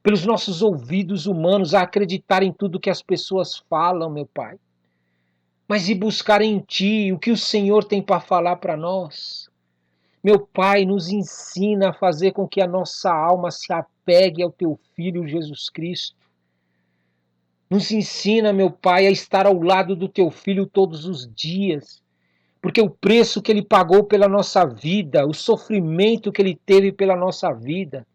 pelos nossos ouvidos humanos, a acreditar em tudo que as pessoas falam, meu Pai. Mas ir buscar em Ti o que o Senhor tem para falar para nós. Meu Pai, nos ensina a fazer com que a nossa alma se apegue ao Teu Filho Jesus Cristo. Nos ensina, meu Pai, a estar ao lado do Teu Filho todos os dias, porque o preço que Ele pagou pela nossa vida, o sofrimento que Ele teve pela nossa vida,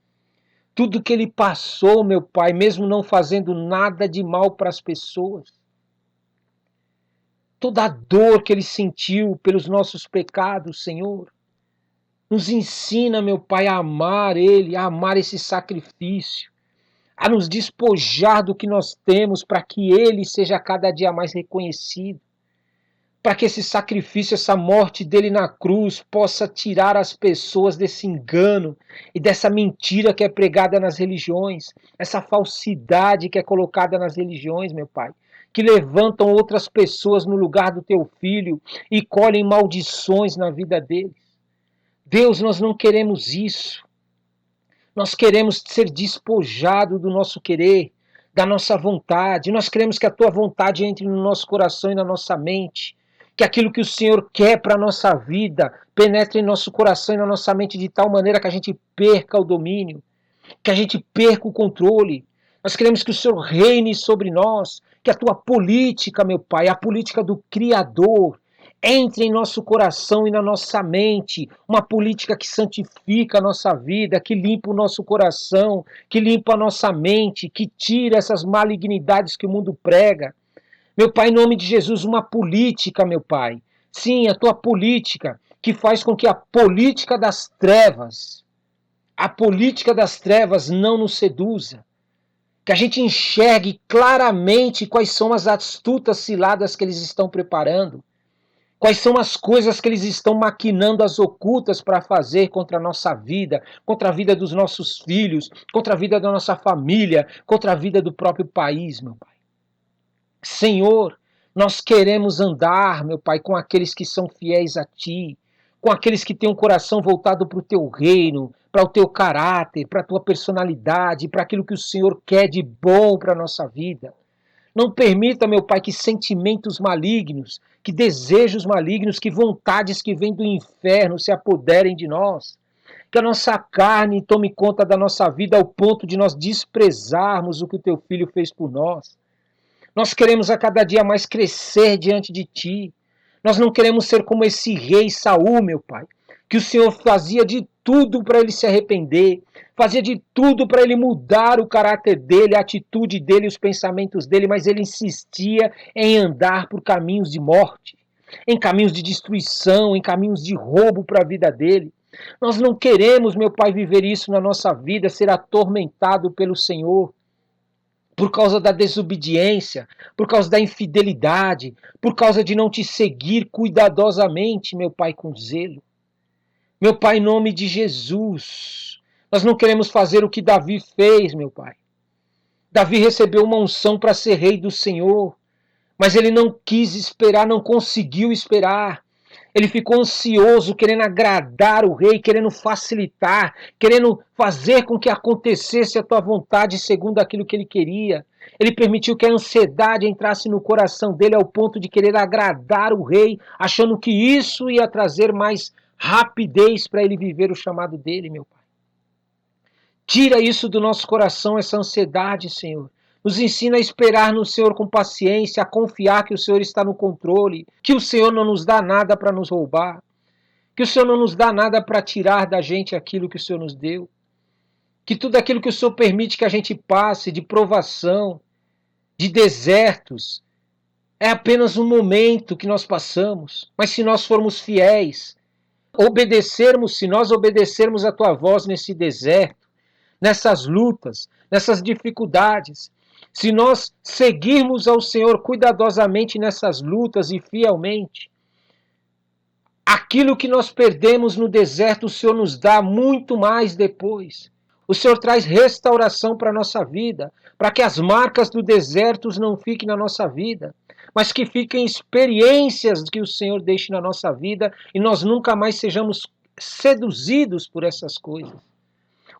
tudo que Ele passou, meu Pai, mesmo não fazendo nada de mal para as pessoas, toda a dor que Ele sentiu pelos nossos pecados, Senhor, nos ensina, meu Pai, a amar Ele, a amar esse sacrifício, a nos despojar do que nós temos para que Ele seja cada dia mais reconhecido, para que esse sacrifício, essa morte dele na cruz possa tirar as pessoas desse engano e dessa mentira que é pregada nas religiões, essa falsidade que é colocada nas religiões, meu Pai, que levantam outras pessoas no lugar do teu filho e colhem maldições na vida deles. Deus, nós não queremos isso. Nós queremos ser despojados do nosso querer, da nossa vontade. Nós queremos que a tua vontade entre no nosso coração e na nossa mente. Que aquilo que o Senhor quer para a nossa vida penetre em nosso coração e na nossa mente de tal maneira que a gente perca o domínio, que a gente perca o controle. Nós queremos que o Senhor reine sobre nós, que a tua política, meu Pai, a política do Criador, entre em nosso coração e na nossa mente, uma política que santifica a nossa vida, que limpa o nosso coração, que limpa a nossa mente, que tira essas malignidades que o mundo prega. Meu Pai, em nome de Jesus, uma política, meu Pai. Sim, a tua política, que faz com que a política das trevas não nos seduza. Que a gente enxergue claramente quais são as astutas ciladas que eles estão preparando. Quais são as coisas que eles estão maquinando as ocultas para fazer contra a nossa vida, contra a vida dos nossos filhos, contra a vida da nossa família, contra a vida do próprio país, meu Pai. Senhor, nós queremos andar, meu Pai, com aqueles que são fiéis a Ti, com aqueles que têm um coração voltado para o Teu reino, para o Teu caráter, para a Tua personalidade, para aquilo que o Senhor quer de bom para a nossa vida. Não permita, meu Pai, que sentimentos malignos, que desejos malignos, que vontades que vêm do inferno se apoderem de nós. Que a nossa carne tome conta da nossa vida ao ponto de nós desprezarmos o que o Teu Filho fez por nós. Nós queremos a cada dia mais crescer diante de Ti. Nós não queremos ser como esse rei Saul, meu Pai, que o Senhor fazia de tudo para ele se arrepender, fazia de tudo para ele mudar o caráter dele, a atitude dele, os pensamentos dele, mas ele insistia em andar por caminhos de morte, em caminhos de destruição, em caminhos de roubo para a vida dele. Nós não queremos, meu Pai, viver isso na nossa vida, ser atormentado pelo Senhor, por causa da desobediência, por causa da infidelidade, por causa de não te seguir cuidadosamente, meu Pai, com zelo. Meu Pai, em nome de Jesus, nós não queremos fazer o que Davi fez, meu Pai. Davi recebeu uma unção para ser rei do Senhor, mas ele não quis esperar, não conseguiu esperar. Ele ficou ansioso, querendo agradar o rei, querendo facilitar, querendo fazer com que acontecesse a tua vontade segundo aquilo que ele queria. Ele permitiu que a ansiedade entrasse no coração dele ao ponto de querer agradar o rei, achando que isso ia trazer mais rapidez para ele viver o chamado dele, meu Pai. Tira isso do nosso coração, essa ansiedade, Senhor. Nos ensina a esperar no Senhor com paciência, a confiar que o Senhor está no controle, que o Senhor não nos dá nada para nos roubar, que o Senhor não nos dá nada para tirar da gente aquilo que o Senhor nos deu, que tudo aquilo que o Senhor permite que a gente passe de provação, de desertos, é apenas um momento que nós passamos. Mas se nós formos fiéis, se nós obedecermos a tua voz nesse deserto, nessas lutas, nessas dificuldades, se nós seguirmos ao Senhor cuidadosamente nessas lutas e fielmente, aquilo que nós perdemos no deserto, o Senhor nos dá muito mais depois. O Senhor traz restauração para a nossa vida, para que as marcas do deserto não fiquem na nossa vida, mas que fiquem experiências que o Senhor deixe na nossa vida e nós nunca mais sejamos seduzidos por essas coisas.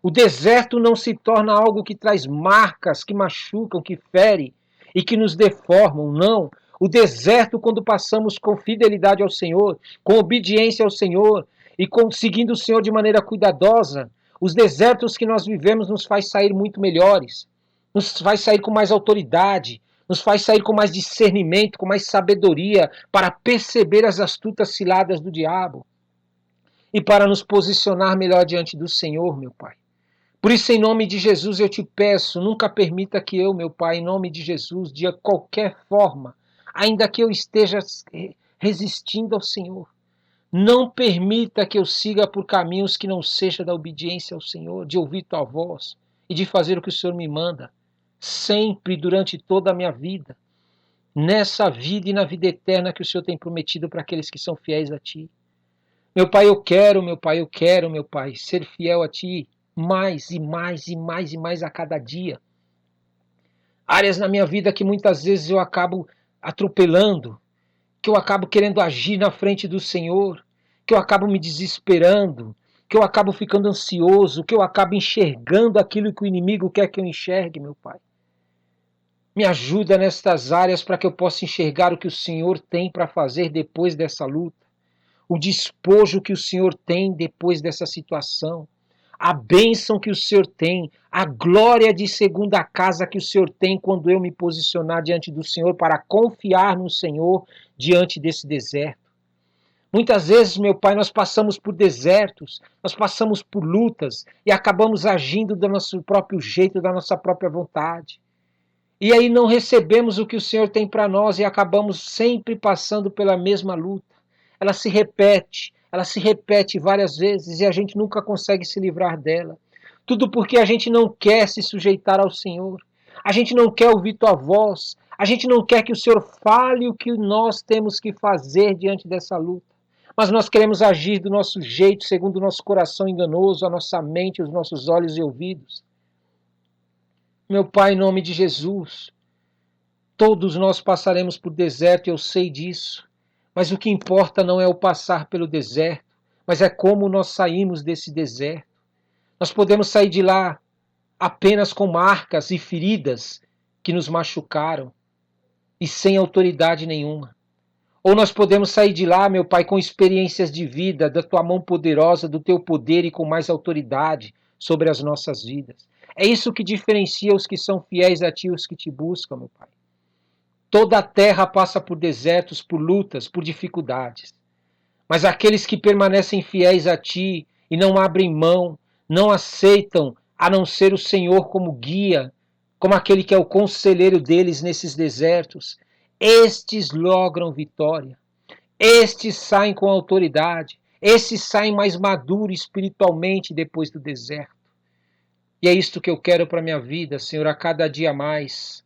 O deserto não se torna algo que traz marcas, que machucam, que fere e que nos deformam, não. O deserto, quando passamos com fidelidade ao Senhor, com obediência ao Senhor e seguindo o Senhor de maneira cuidadosa, os desertos que nós vivemos nos faz sair muito melhores, nos faz sair com mais autoridade, nos faz sair com mais discernimento, com mais sabedoria para perceber as astutas ciladas do diabo e para nos posicionar melhor diante do Senhor, meu Pai. Por isso, em nome de Jesus, eu te peço, nunca permita que eu, meu Pai, em nome de Jesus, de qualquer forma, ainda que eu esteja resistindo ao Senhor, não permita que eu siga por caminhos que não sejam da obediência ao Senhor, de ouvir tua voz e de fazer o que o Senhor me manda, sempre, durante toda a minha vida, nessa vida e na vida eterna que o Senhor tem prometido para aqueles que são fiéis a Ti. Meu Pai, eu quero, meu Pai, ser fiel a Ti mais e mais e mais e mais a cada dia. Áreas na minha vida que muitas vezes eu acabo atropelando, que eu acabo querendo agir na frente do Senhor, que eu acabo me desesperando, que eu acabo ficando ansioso, que eu acabo enxergando aquilo que o inimigo quer que eu enxergue, meu Pai. Me ajuda nestas áreas para que eu possa enxergar o que o Senhor tem para fazer depois dessa luta, o despojo que o Senhor tem depois dessa situação, a bênção que o Senhor tem, a glória de segunda casa que o Senhor tem quando eu me posicionar diante do Senhor para confiar no Senhor diante desse deserto. Muitas vezes, meu Pai, nós passamos por desertos, nós passamos por lutas e acabamos agindo do nosso próprio jeito, da nossa própria vontade. E aí não recebemos o que o Senhor tem para nós e acabamos sempre passando pela mesma luta. Ela se repete várias vezes e a gente nunca consegue se livrar dela. Tudo porque a gente não quer se sujeitar ao Senhor. A gente não quer ouvir tua voz. A gente não quer que o Senhor fale o que nós temos que fazer diante dessa luta. Mas nós queremos agir do nosso jeito, segundo o nosso coração enganoso, a nossa mente, os nossos olhos e ouvidos. Meu Pai, em nome de Jesus, todos nós passaremos por deserto, eu sei disso. Mas o que importa não é o passar pelo deserto, mas é como nós saímos desse deserto. Nós podemos sair de lá apenas com marcas e feridas que nos machucaram e sem autoridade nenhuma. Ou nós podemos sair de lá, meu Pai, com experiências de vida, da tua mão poderosa, do teu poder e com mais autoridade sobre as nossas vidas. É isso que diferencia os que são fiéis a Ti e os que Te buscam, meu Pai. Toda a terra passa por desertos, por lutas, por dificuldades. Mas aqueles que permanecem fiéis a Ti e não abrem mão, não aceitam a não ser o Senhor como guia, como aquele que é o conselheiro deles nesses desertos, estes logram vitória. Estes saem com autoridade. Estes saem mais maduros espiritualmente depois do deserto. E é isto que eu quero para a minha vida, Senhor, a cada dia mais.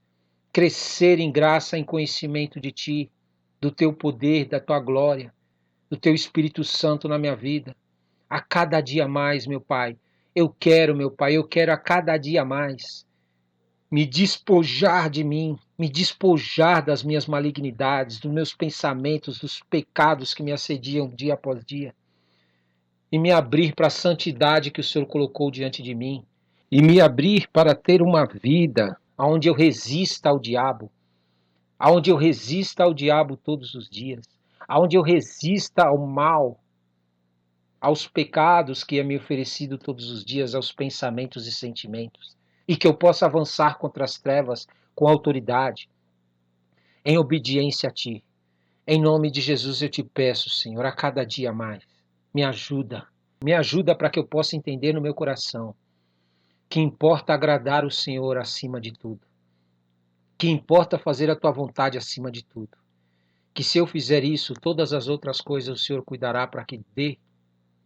Crescer em graça, em conhecimento de Ti, do Teu poder, da Tua glória, do Teu Espírito Santo na minha vida. A cada dia mais, meu Pai. Eu quero, meu Pai, eu quero a cada dia mais me despojar de mim, me despojar das minhas malignidades, dos meus pensamentos, dos pecados que me assediam dia após dia, e me abrir para a santidade que o Senhor colocou diante de mim, e me abrir para ter uma vida onde eu resista ao diabo, onde eu resista ao diabo todos os dias, onde eu resista ao mal, aos pecados que é me oferecido todos os dias, aos pensamentos e sentimentos, e que eu possa avançar contra as trevas com autoridade, em obediência a Ti. Em nome de Jesus eu te peço, Senhor, a cada dia mais, me ajuda. Me ajuda para que eu possa entender no meu coração que importa agradar o Senhor acima de tudo. Que importa fazer a Tua vontade acima de tudo. Que se eu fizer isso, todas as outras coisas o Senhor cuidará para que dê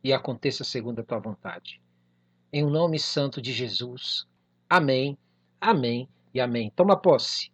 e aconteça segundo a Tua vontade. Em o nome santo de Jesus. Amém, amém e amém. Toma posse.